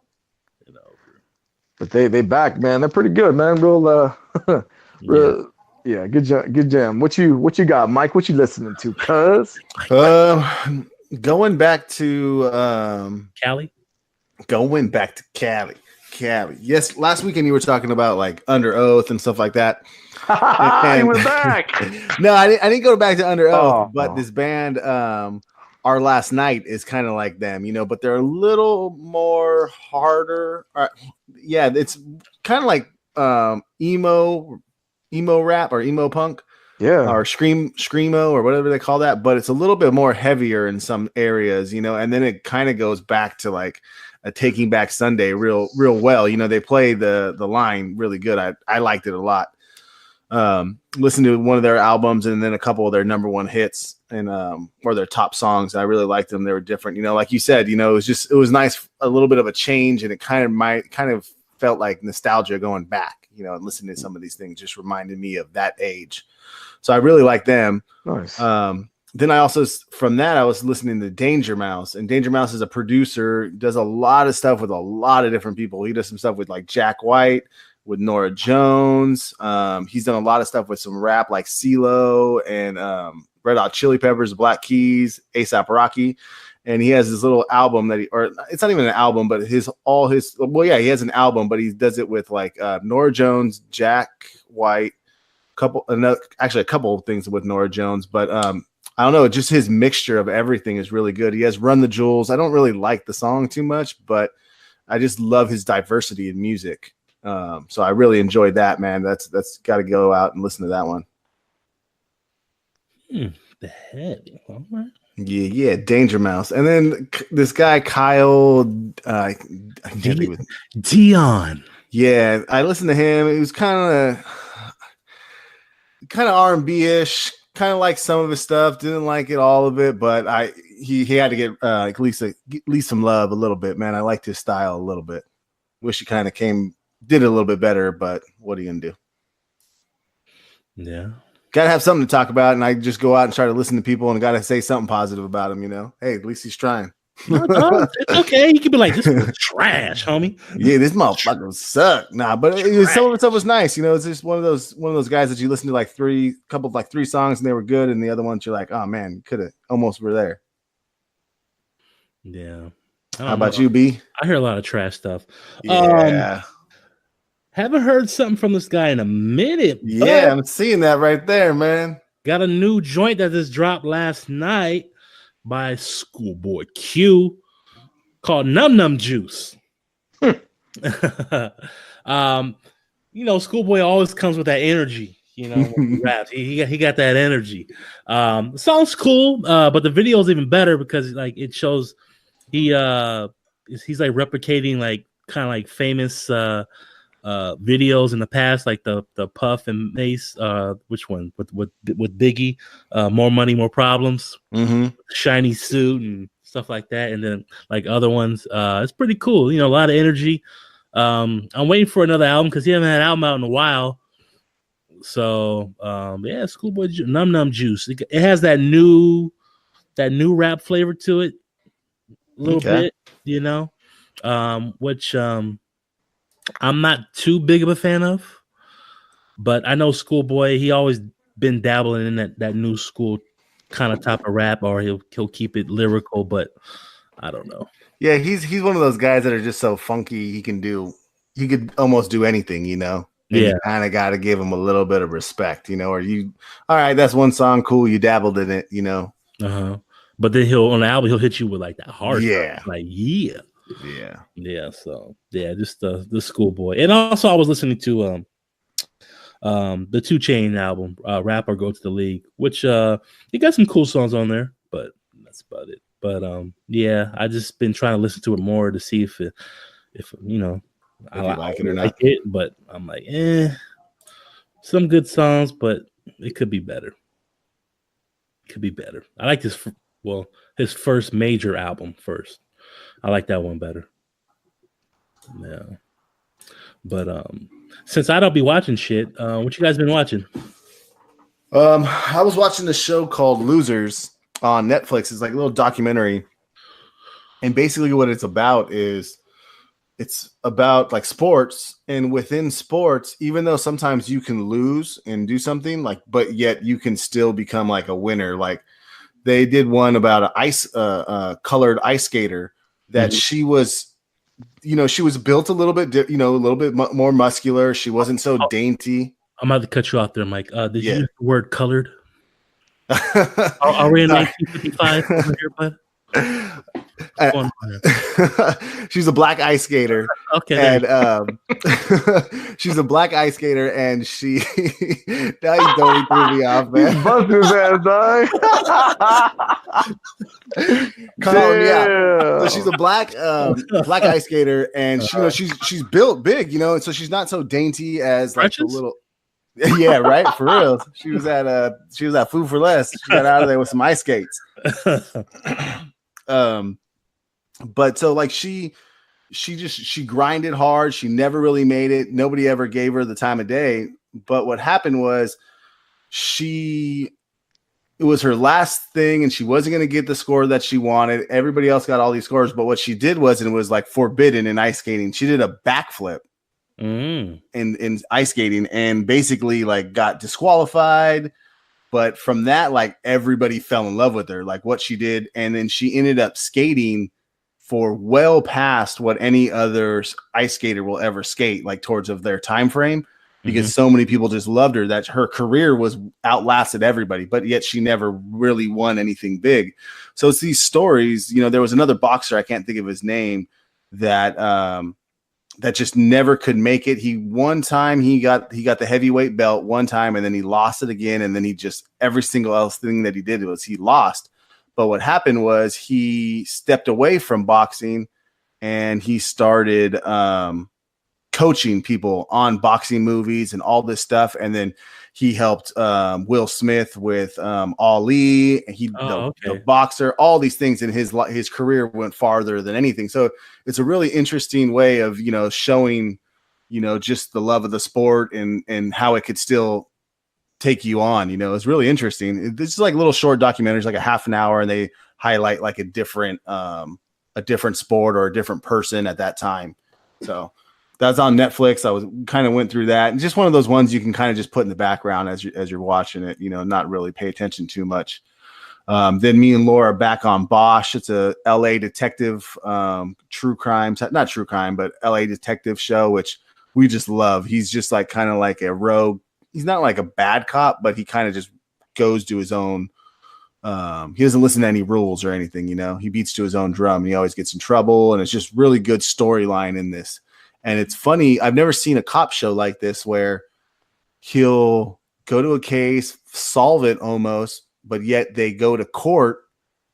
and over. But they back, man. They're pretty good, man. Yeah, good jam. What you got, Mike? What you listening to, cuz? Going back to Cali. Going back to Cali. Yes, last weekend you were talking about like Under Oath and stuff like that. He was back. No, I didn't go back to Under Oath, but this band, Our Last Night, is kind of like them, you know, but they're a little more harder. Yeah, it's kind of like emo rap or emo punk. Yeah. Or screamo or whatever they call that, but it's a little bit more heavier in some areas, you know, and then it kind of goes back to like a Taking Back Sunday real well. You know, they play the line really good. I liked it a lot. Listened to one of their albums and then a couple of their number one hits and or their top songs. I really liked them. They were different, you know, like you said, you know, it was nice, a little bit of a change, and it kind of felt like nostalgia going back, you know, and listening to some of these things just reminded me of that age. So I really like them. Nice. Then I also, from that, I was listening to Danger Mouse, and Danger Mouse is a producer, does a lot of stuff with a lot of different people. He does some stuff with like Jack White, with Nora Jones. He's done a lot of stuff with some rap like CeeLo and Red Hot Chili Peppers, Black Keys, A$AP Rocky. And he has this little album or it's not even an album, but he has an album, but he does it with like Nora Jones, Jack White, a couple of things with Nora Jones, but I don't know, just his mixture of everything is really good. He has Run the Jewels. I don't really like the song too much, but I just love his diversity in music. So I really enjoyed that, man. That's got to go out and listen to that one. The head. All right. Yeah, Danger Mouse. And then this guy, Kyle, I can't think of it. Dion. Yeah, I listened to him. It was kind of R&B-ish, kind of like some of his stuff. Didn't like it, all of it, but he had to get at least some love a little bit, man. I liked his style a little bit. Wish he kind of did it a little bit better, but what are you going to do? Yeah. Got to have something to talk about, and I just go out and try to listen to people and got to say something positive about him, Hey, at least he's trying. No, it's okay. You could be like, this was trash, homie. Yeah, this motherfucker suck. Nah, but some of the stuff was nice. It's just one of those guys that you listen to three songs and they were good, and the other ones you're like, oh man, you could have almost were there. Yeah. How about you, B? I hear a lot of trash stuff. Yeah. Haven't heard something from this guy in a minute. Yeah, I'm seeing that right there, man. Got a new joint that just dropped last night by Schoolboy Q called Num Num Juice. Schoolboy always comes with that energy, when he raps. He got that energy. The song's cool, but the video is even better because it shows he's like replicating kind of famous videos in the past, like the Puff and Mace, which one with Biggie, More Money, More Problems, shiny suit and stuff like that, and then other ones. It's pretty cool, a lot of energy. I'm waiting for another album because he hasn't had an album out in a while. So yeah, Schoolboy Num Num Juice. It has that new rap flavor to it, a little bit, which I'm not too big of a fan of, but I know Schoolboy, he always been dabbling in that new school kind of type of rap, or he'll keep it lyrical, but I don't know. Yeah, he's one of those guys that are just so funky. He could almost do anything, And you kind of got to give him a little bit of respect, all right, that's one song, cool, you dabbled in it, But then on the album he'll hit you with that hard stuff. So just the Schoolboy. And also I was listening to the 2 Chainz album, Rap or Go to the League, which he got some cool songs on there, but that's about it. But I just been trying to listen to it more to see if I like it or not. But I'm like, some good songs, but it could be better. I like his first major album first. I like that one better. Yeah. But since I don't be watching shit, what you guys been watching? I was watching this show called Losers on Netflix. It's like a little documentary. And basically what it's about is it's about sports, and within sports, even though sometimes you can lose and do something but yet you can still become a winner. They did one about an ice colored ice skater that she was built a little bit, more muscular. She wasn't so dainty. I'm about to cut you off there, Mike. Did you use the word colored? Are we in 1955 over here, bud? She's a black ice skater. Okay. And she's a black ice skater, and she now you totally threw me off, man. He busted his ass, dog. So she's a black ice skater, and she's built big, and so she's not so dainty as a little. Yeah, right. For real. She was at Food for Less. She got out of there with some ice skates. But so she grinded hard. She never really made it. Nobody ever gave her the time of day. But what happened was it was her last thing, and she wasn't going to get the score that she wanted. Everybody else got all these scores, but what she did was, and it was forbidden in ice skating, she did a backflip in ice skating, and basically got disqualified. But from that, everybody fell in love with her, what she did. And then she ended up skating for well past what any other ice skater will ever skate, towards of their time frame, because so many people just loved her that her career was outlasted everybody, but yet she never really won anything big. So it's these stories, there was another boxer, I can't think of his name, that just never could make it. He got the heavyweight belt one time, and then he lost it again. And then every single else thing that he did was he lost. But what happened was he stepped away from boxing and he started coaching people on boxing movies and all this stuff. And then he helped Will Smith with Ali, and the boxer, all these things. And his career went farther than anything. So it's a really interesting way of, showing, just the love of the sport and how it could still take you on. It's really interesting. This is like little short documentaries, like a half an hour, and they highlight like a different sport or a different person at that time. So that's on Netflix. I went through that, and just one of those ones you can kind of just put in the background as you're watching it, not really pay attention too much. Then me and Laura are back on Bosch. It's a LA detective, true crime, not true crime, but LA detective show, which we just love. He's just like kind of like a rogue. He's not like a bad cop, but he kind of just goes to his own. He doesn't listen to any rules or anything, he beats to his own drum. He always gets in trouble, and it's just really good storyline in this. And it's funny. I've never seen a cop show like this where he'll go to a case, solve it almost, but yet they go to court,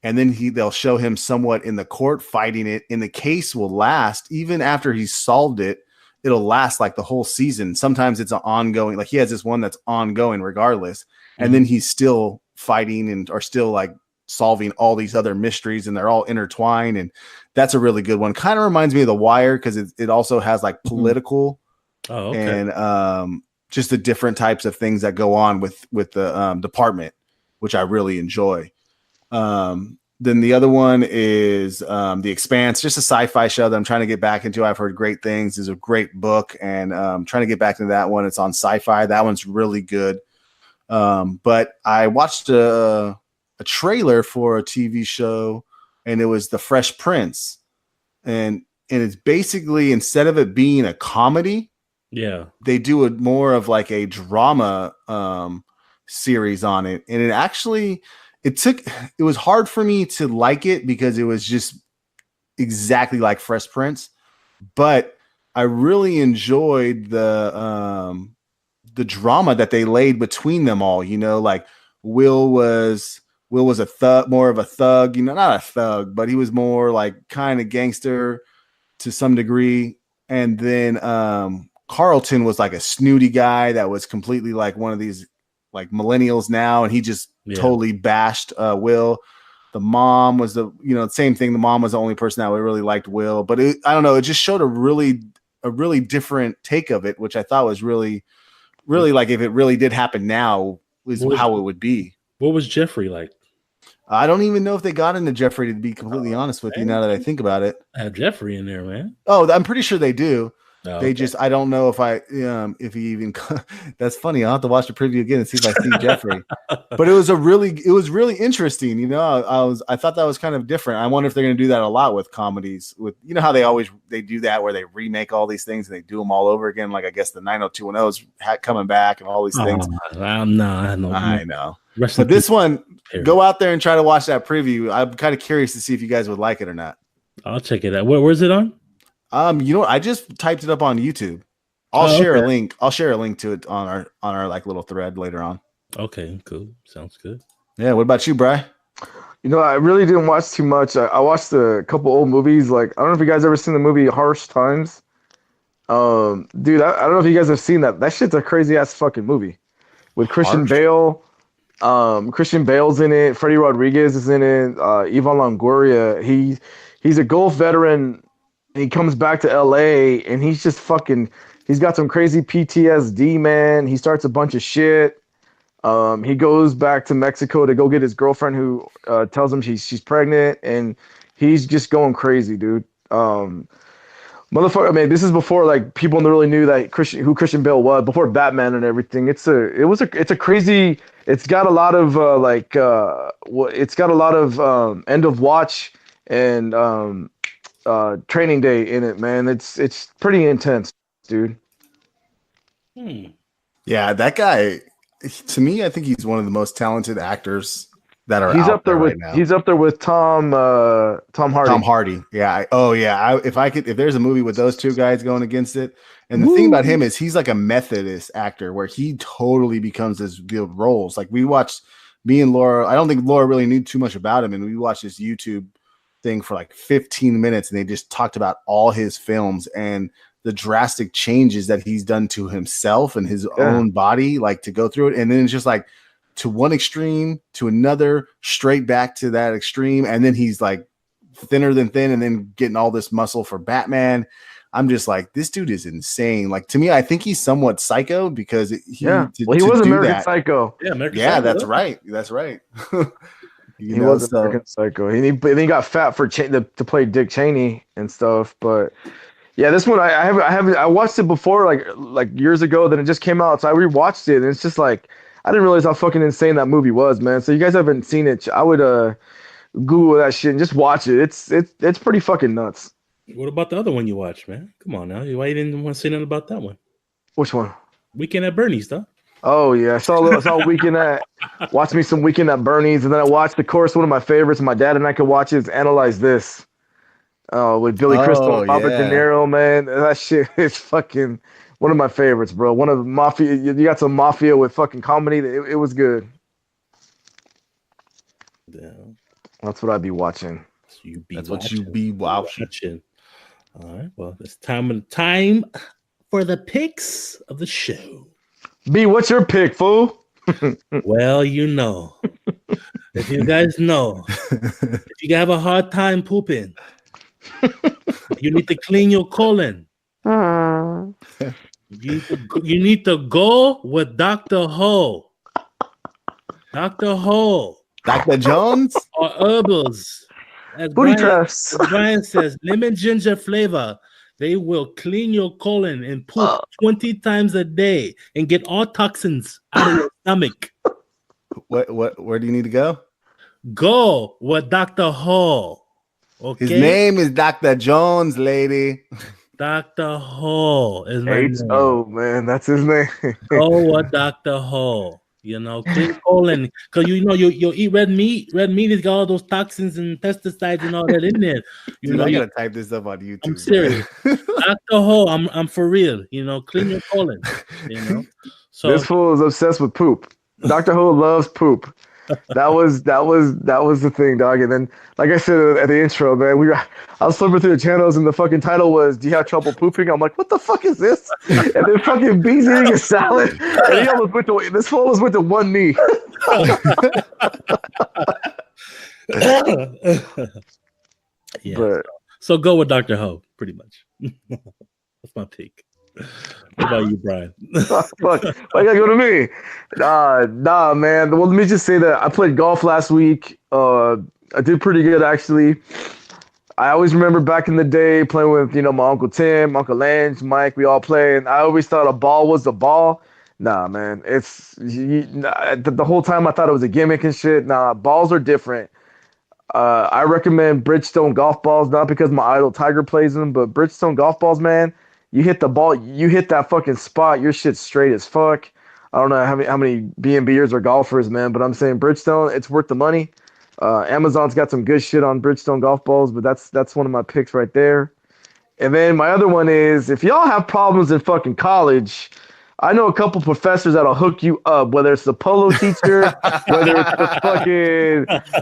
and then they'll show him somewhat in the court fighting it. And the case will last even after he's solved it. It'll last like the whole season. Sometimes it's an ongoing, like he has this one that's ongoing regardless. And then he's still fighting and are still like solving all these other mysteries, and they're all intertwined. And that's a really good one. Kind of reminds me of The Wire, because it also has like political and just the different types of things that go on with the department, which I really enjoy. Then the other one is The Expanse, just a sci-fi show that I'm trying to get back into. I've heard great things. It's a great book, and trying to get back into that one. It's on Sci-Fi. That one's really good. But I watched a trailer for a TV show, and it was The Fresh Prince. And it's basically, instead of it being a comedy, they do it more of like a drama series on it. And it was hard for me to like it because it was just exactly like Fresh Prince, but I really enjoyed the drama that they laid between them all. Like Will was a thug, more of a thug, not a thug, but he was more like kind of gangster to some degree. And then Carlton was like a snooty guy that was completely like one of these like millennials now, and he just totally bashed Will. The mom was the same thing. The mom was the only person that really liked Will, but I don't know. It just showed a really different take of it, which I thought was really like if it really did happen now, how it would be. What was Jeffrey like? I don't even know if they got into Jeffrey, to be completely honest with you. Now that I think about it, I have Jeffrey in there, man. Oh, I'm pretty sure they do. Oh, they just, I don't know if he even, that's funny. I'll have to watch the preview again and see if I see Jeffrey, but it was really interesting. I thought that was kind of different. I wonder if they're going to do that a lot with comedies, with, how they do that where they remake all these things and they do them all over again. Like I guess the 90210 is coming back and all these things. I know. But this one, go out there and try to watch that preview. I'm kind of curious to see if you guys would like it or not. I'll check it out. Where's it on? I just typed it up on YouTube. I'll share a link. I'll share a link to it on our like little thread later on. Okay, cool. Sounds good. Yeah. What about you, Bri? I really didn't watch too much. I watched a couple old movies. Like, I don't know if you guys ever seen the movie Harsh Times. Dude, I don't know if you guys have seen that. That shit's a crazy ass fucking movie with Christian Bale. Christian Bale's in it. Freddie Rodriguez is in it. Ivan Longoria. He's a Gulf veteran. He comes back to LA and he's just he's got some crazy PTSD, man. He starts a bunch of shit. He goes back to Mexico to go get his girlfriend who tells him she's pregnant, and he's just going crazy, dude. Motherfucker, I mean, this is before like people really knew that who Christian Bale was, before Batman and everything. It's a crazy, it's got a lot of it's got a lot of end of watch and Training Day in it, man. It's pretty intense, dude. Yeah, that guy, to me, I think he's one of the most talented actors that are he's out up there right with now. He's up there with Tom Hardy. Tom Hardy. Yeah. If there's a movie with those two guys going against it. And the thing about him is he's like a Methodist actor where he totally becomes his roles. Like we watched me and Laura, I don't think Laura really knew too much about him, and we watched this YouTube thing for like 15 minutes, and they just talked about all his films and the drastic changes that he's done to himself and his own body, like to go through it. And then it's just like to one extreme to another, straight back to that extreme. And then he's like thinner than thin, and then getting all this muscle for Batman. I'm just like, this dude is insane. Like, to me, I think he's somewhat psycho because he was American Psycho. Yeah, American Psycho. That's right. That's right. He was American Psycho. And he got fat for to play Dick Cheney and stuff. But yeah, this one I watched it before, like years ago. Then it just came out, so I rewatched it, and it's just like I didn't realize how fucking insane that movie was, man. So you guys haven't seen it, I would Google that shit and just watch it. It's pretty fucking nuts. What about the other one you watched, man? Come on now. Why you didn't want to say nothing about that one? Which one? Weekend at Bernie's, though. Oh yeah, I saw Weekend at. Watched me some Weekend at Bernie's, and then I watched, of course, one of my favorites. My dad and I could watch is Analyze This. With Billy Crystal and Robert De Niro, man. That shit is fucking one of my favorites, bro. One of the mafia. You got some mafia with fucking comedy. It was good. Yeah. That's what I'd be watching. That's what you be watching. All right. Well, it's time for the picks of the show. B, what's your pick, fool? Well, if you guys know, if you have a hard time pooping, you need to clean your colon. You need to go with Dr. Ho. Dr. Ho. Dr. Jones? Or herbals. As Brian says, lemon ginger flavor. They will clean your colon and poop 20 times a day and get all toxins out of your stomach. Where do you need to go? Go with Dr. Ho. Okay. His name is Dr. Jones, lady. Dr. Ho is my name. Oh man, that's his name. Go with Dr. Ho. Clean colon, because you eat red meat. Red meat has got all those toxins and pesticides and all that in there. I'm gonna type this up on YouTube. I'm serious. Dr. Ho, I'm for real. Clean your colon. So this fool is obsessed with poop. Dr. Ho loves poop. That was the thing, dog. And then, like I said at the intro, man, I was flipping through the channels, and the fucking title was "Do you have trouble pooping?" I'm like, what the fuck is this? And then fucking B's eating a salad, and he almost this fool was with the one knee. Yeah. So go with Dr. Ho, pretty much. That's my pick. What about you, Brian? Fuck. Why you gotta go to me? Nah, man. Well, let me just say that I played golf last week. I did pretty good, actually. I always remember back in the day playing with, my Uncle Tim, Uncle Lange, Mike. We all play, and I always thought a ball was a ball. Nah, man. The whole time I thought it was a gimmick and shit. Nah, balls are different. I recommend Bridgestone golf balls, not because my idol Tiger plays them, but Bridgestone golf balls, man. You hit the ball, you hit that fucking spot, your shit's straight as fuck. I don't know how many B.M.Bers are golfers, man, but I'm saying Bridgestone, it's worth the money. Amazon's got some good shit on Bridgestone golf balls, but that's one of my picks right there. And then my other one is, if y'all have problems in fucking college, I know a couple professors that'll hook you up, whether it's the polo teacher,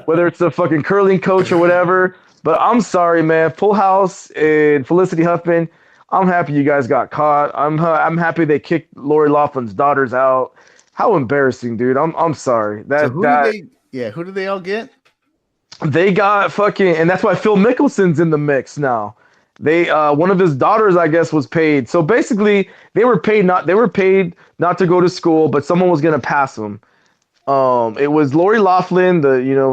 whether it's the fucking curling coach or whatever. But I'm sorry, man. Full House and Felicity Huffman, I'm happy you guys got caught. I'm happy they kicked Lori Laughlin's daughters out. How embarrassing, dude. I'm sorry. Who did they all get? They got fucking, and that's why Phil Mickelson's in the mix now. They one of his daughters, I guess, was paid. So basically, they were paid not to go to school, but someone was gonna pass them. It was Lori Loughlin,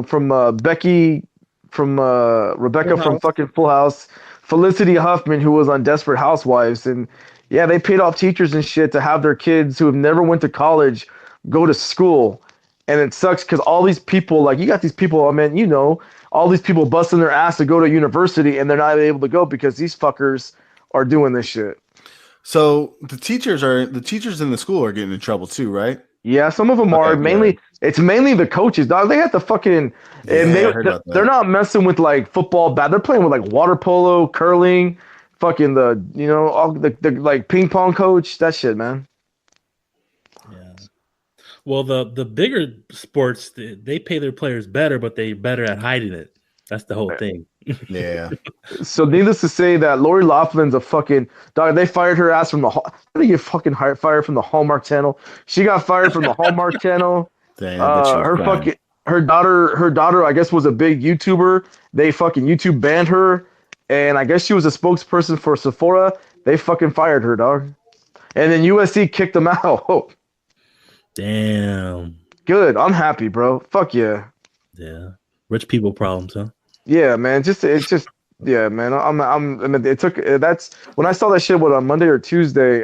from Becky, from Rebecca from fucking Full House. Felicity Huffman, who was on Desperate Housewives, and yeah, they paid off teachers and shit to have their kids who have never went to college go to school. And it sucks because all these people, like, you got these people, all these people busting their ass to go to university, and they're not able to go because these fuckers are doing this shit. So the teachers in the school are getting in trouble too, right? Yeah, some of them are. It's mainly the coaches, dog. They have to fucking, and they're not messing with like football. They're playing with like water polo, curling, fucking all the like ping pong coach. That shit, man. Yeah. Well, the bigger sports, they pay their players better, but they're better at hiding it. That's the whole thing. Yeah. So needless to say that Lori Laughlin's a fucking dog. They fired her ass from the. How did you get fucking fired from the Hallmark Channel? She got fired from the Hallmark Channel. Dang, I bet she was Her crying. fucking her daughter, I guess, was a big YouTuber. They fucking YouTube banned her, and I guess she was a spokesperson for Sephora. They fucking fired her, dog. And then USC kicked them out. Damn. Good. I'm happy, bro. Fuck yeah. Yeah. Rich people problems, huh? Yeah, man. Yeah, man. I mean, it took. That's when I saw that shit. What, on Monday or Tuesday?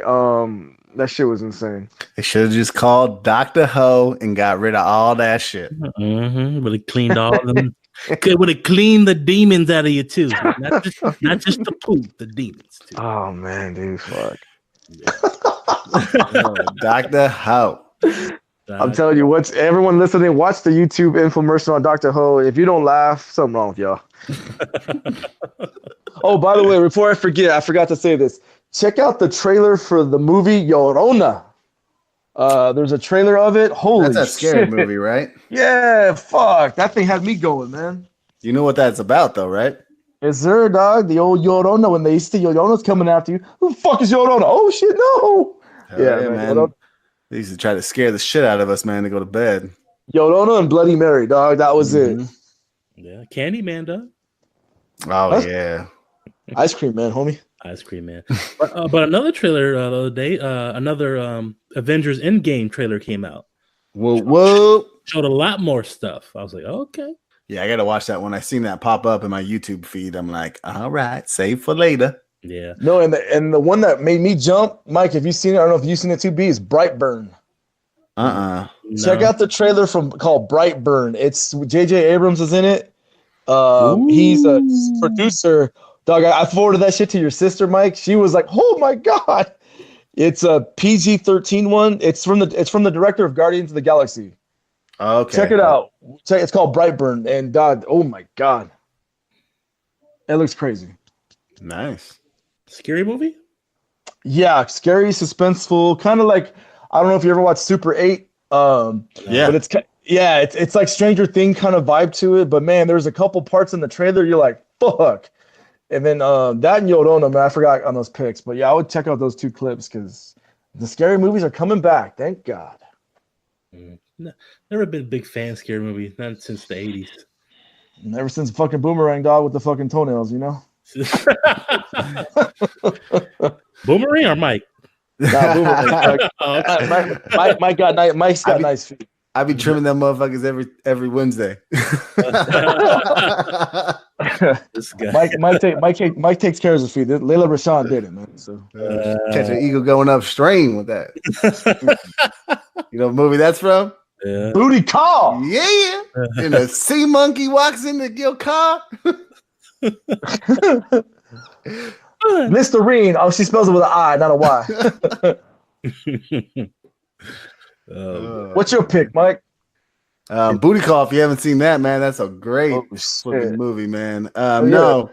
That shit was insane. They should have just called Dr. Ho and got rid of all that shit. Mm-hmm. Would have cleaned all of them. Would have cleaned the demons out of you too. Not just the poop, the demons too. Oh man, dude, fuck. Dr. Ho. I'm telling you, what's everyone listening? Watch the YouTube infomercial on Dr. Ho. If you don't laugh, something wrong with y'all. Oh, by the way, before I forget, I forgot to say this. Check out the trailer for the movie Llorona. There's a trailer of it. Holy That's a scary shit. movie, right? Yeah, fuck. That thing had me going, man. You know what that's about, though, right? Is there, dog? The old Llorona, when they see Llorona's coming after you. Who the fuck is Llorona? Oh, shit, no. Yeah, man. They used to try to scare the shit out of us, man, to go to bed. Llorona and Bloody Mary, dog. That was it. Yeah, Candyman, dog. Oh, yeah. Ice cream, man, homie. Ice cream, man. But another trailer the other day, another Avengers Endgame trailer came out. Whoa. Showed a lot more stuff. I was like, okay. Yeah, I got to watch that one. I seen that pop up in my YouTube feed. I'm like, all right, save for later. Yeah. No, and the one that made me jump, Mike, if you've seen it, I don't know if you've seen it too, B, is Brightburn. Check out the trailer called Brightburn. It's J.J. Abrams is in it. He's a producer. Dog, I forwarded that shit to your sister, Mike. She was like, "Oh my god!" It's a PG-13 one. It's from the director of Guardians of the Galaxy. Okay, check it out. It's called Brightburn, and God, oh my god, it looks crazy. Nice, scary movie. Yeah, scary, suspenseful, kind of like I don't know if you ever watched Super 8. But it's like Stranger Things kind of vibe to it. But man, there's a couple parts in the trailer you're like, fuck. And then that and Llorona, man, I forgot on those picks. But yeah, I would check out those two clips because the scary movies are coming back. Thank God. No, never been a big fan of scary movies, not since the 80s. Ever since fucking Boomerang Dog with the fucking toenails, you know? Boomerang or Mike? Nah, Boomerang. Mike's got nice feet. I be trimming them motherfuckers every Wednesday. This guy. Mike takes care of his feet. Layla Rashawn did it, man. So catch an eagle going upstream with that. You know what movie that's from? Yeah. Booty Call. Yeah. And a sea monkey walks into your car. Listerine. Oh, she spells it with an I, not a Y. What's your pick, Mike? Booty Call. If you haven't seen that, man, that's a great fucking movie, man. No,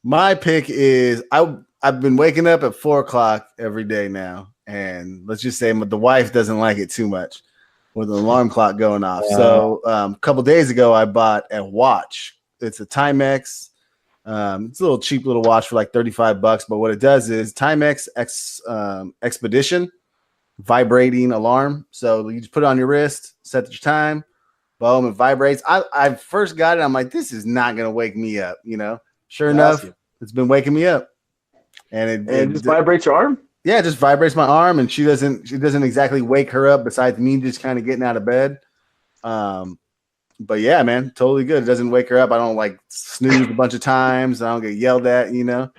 my pick is I've been waking up at 4:00 every day now, and let's just say the wife doesn't like it too much with an alarm clock going off. So a couple days ago, I bought a watch. It's a Timex. It's a little cheap little watch for like $35, but what it does is Timex Expedition vibrating alarm. So you just put it on your wrist, set your time, boom, it vibrates. I first got it. I'm like, this is not gonna wake me up, you know. Sure enough, it's been waking me up, and it just vibrates your arm. Yeah, it just vibrates my arm, and she doesn't exactly wake her up. Besides me just kind of getting out of bed. But yeah, man, totally good. It doesn't wake her up. I don't like snooze a bunch of times. I don't get yelled at, you know.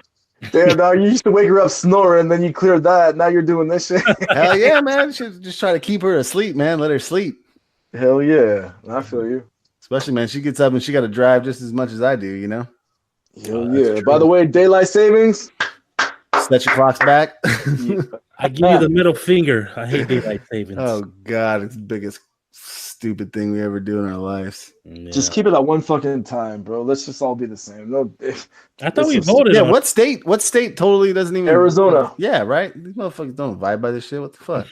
Damn, dog, you used to wake her up snoring, then you cleared that. Now you're doing this shit. Hell yeah, man. You should just try to keep her asleep, man. Let her sleep. Hell yeah. I feel you. Especially, man, she gets up and she got to drive just as much as I do, you know? Hell yeah. By the way, daylight savings. Set your clocks back. I give you the middle finger. I hate daylight savings. Oh, God. It's the biggest stupid thing we ever do in our lives. Yeah. Just keep it at one fucking time, bro. Let's just all be the same. No, I thought we voted. Yeah, on what state totally doesn't even Arizona. Yeah, right. These motherfuckers don't abide by this shit. What the fuck?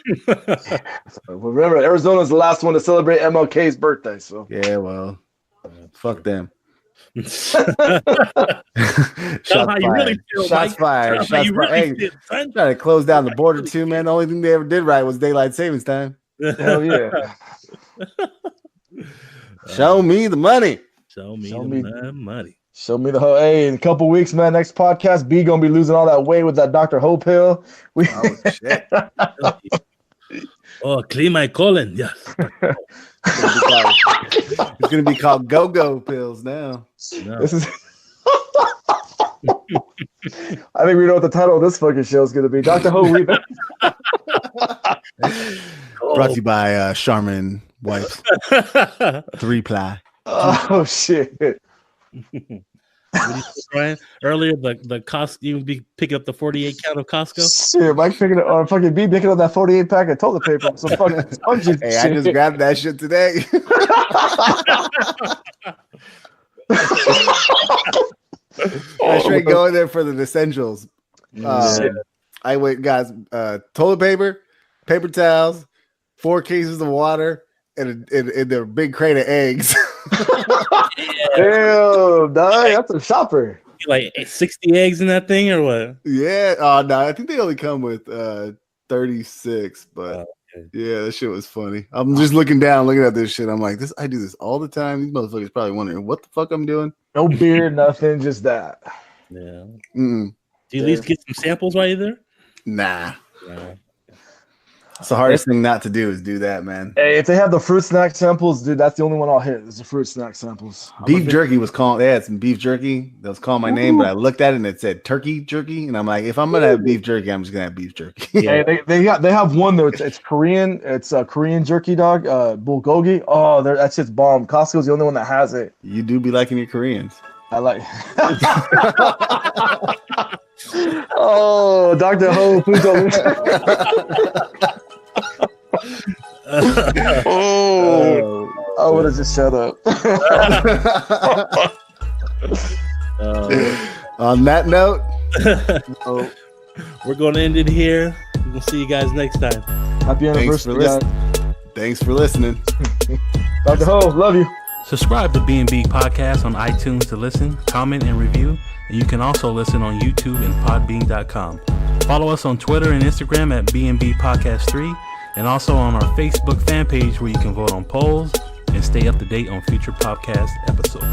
Remember, Arizona's the last one to celebrate MLK's birthday. So Yeah, well, fuck them. Tell them how you really feel, Shots Mike. fired. Tell them how Shots you fired. really Hey, feel, son. trying to close down the border too, man. The only thing they ever did right was daylight savings time. hell yeah. Show me the money. Show me Show the me- money. Show me the hoe. Hey, in a couple weeks, man. Next podcast, B gonna be losing all that weight with that Dr. Ho pill. Oh shit. Oh, clean my colon. Yes. It's gonna be called go-go pills now. No. This is. I think we know what the title of this fucking show is gonna be. Dr. Ho. Brought to you by Charmin Wipes. 3-ply. Oh shit. What you say, Brian? Earlier, the Costco, you be picking up the 48 count of Costco. Shit, Mike picking up, fucking B picking up that 48 pack of toilet paper. So fucking sponges. Hey, I just grabbed that shit today. I straight go in there for the essentials. I went, guys, toilet paper, paper towels, 4 cases of water, and a big crate of eggs. Damn, dog, that's a shopper. Like 60 eggs in that thing, or what? Yeah. Oh no, I think they only come with 36, but Okay. yeah, that shit was funny. I'm just looking at this shit. I'm like, I do this all the time. These motherfuckers probably wondering what the fuck I'm doing. No beer, nothing, just that. Yeah. Mm-mm. Do you at least get some samples while you're there? Nah. No. It's the hardest thing not to do is do that, man. Hey, if they have the fruit snack samples, dude, that's the only one I'll hit. Is the fruit snack samples. Beef jerky was calling. They had some beef jerky that was calling my name, but I looked at it and it said turkey jerky, and I'm like, if I'm gonna have beef jerky, I'm just gonna have beef jerky. Yeah. Hey, they have one though. It's Korean. It's a Korean jerky dog. Bulgogi. Oh, that's just bomb. Costco's the only one that has it. You do be liking your Koreans. I like. Oh, Dr. Ho, please don't. Oh, I would have just shut up. On that note, We're going to end it here. We'll see you guys next time. Happy anniversary, guys. Thanks for listening. Dr. Ho, love you. Subscribe to B.M.B. Podcast on iTunes to listen, comment, and review. And you can also listen on YouTube and podbean.com. Follow us on Twitter and Instagram at B.M.B. Podcast 3, and also on our Facebook fan page where you can vote on polls and stay up to date on future podcast episodes.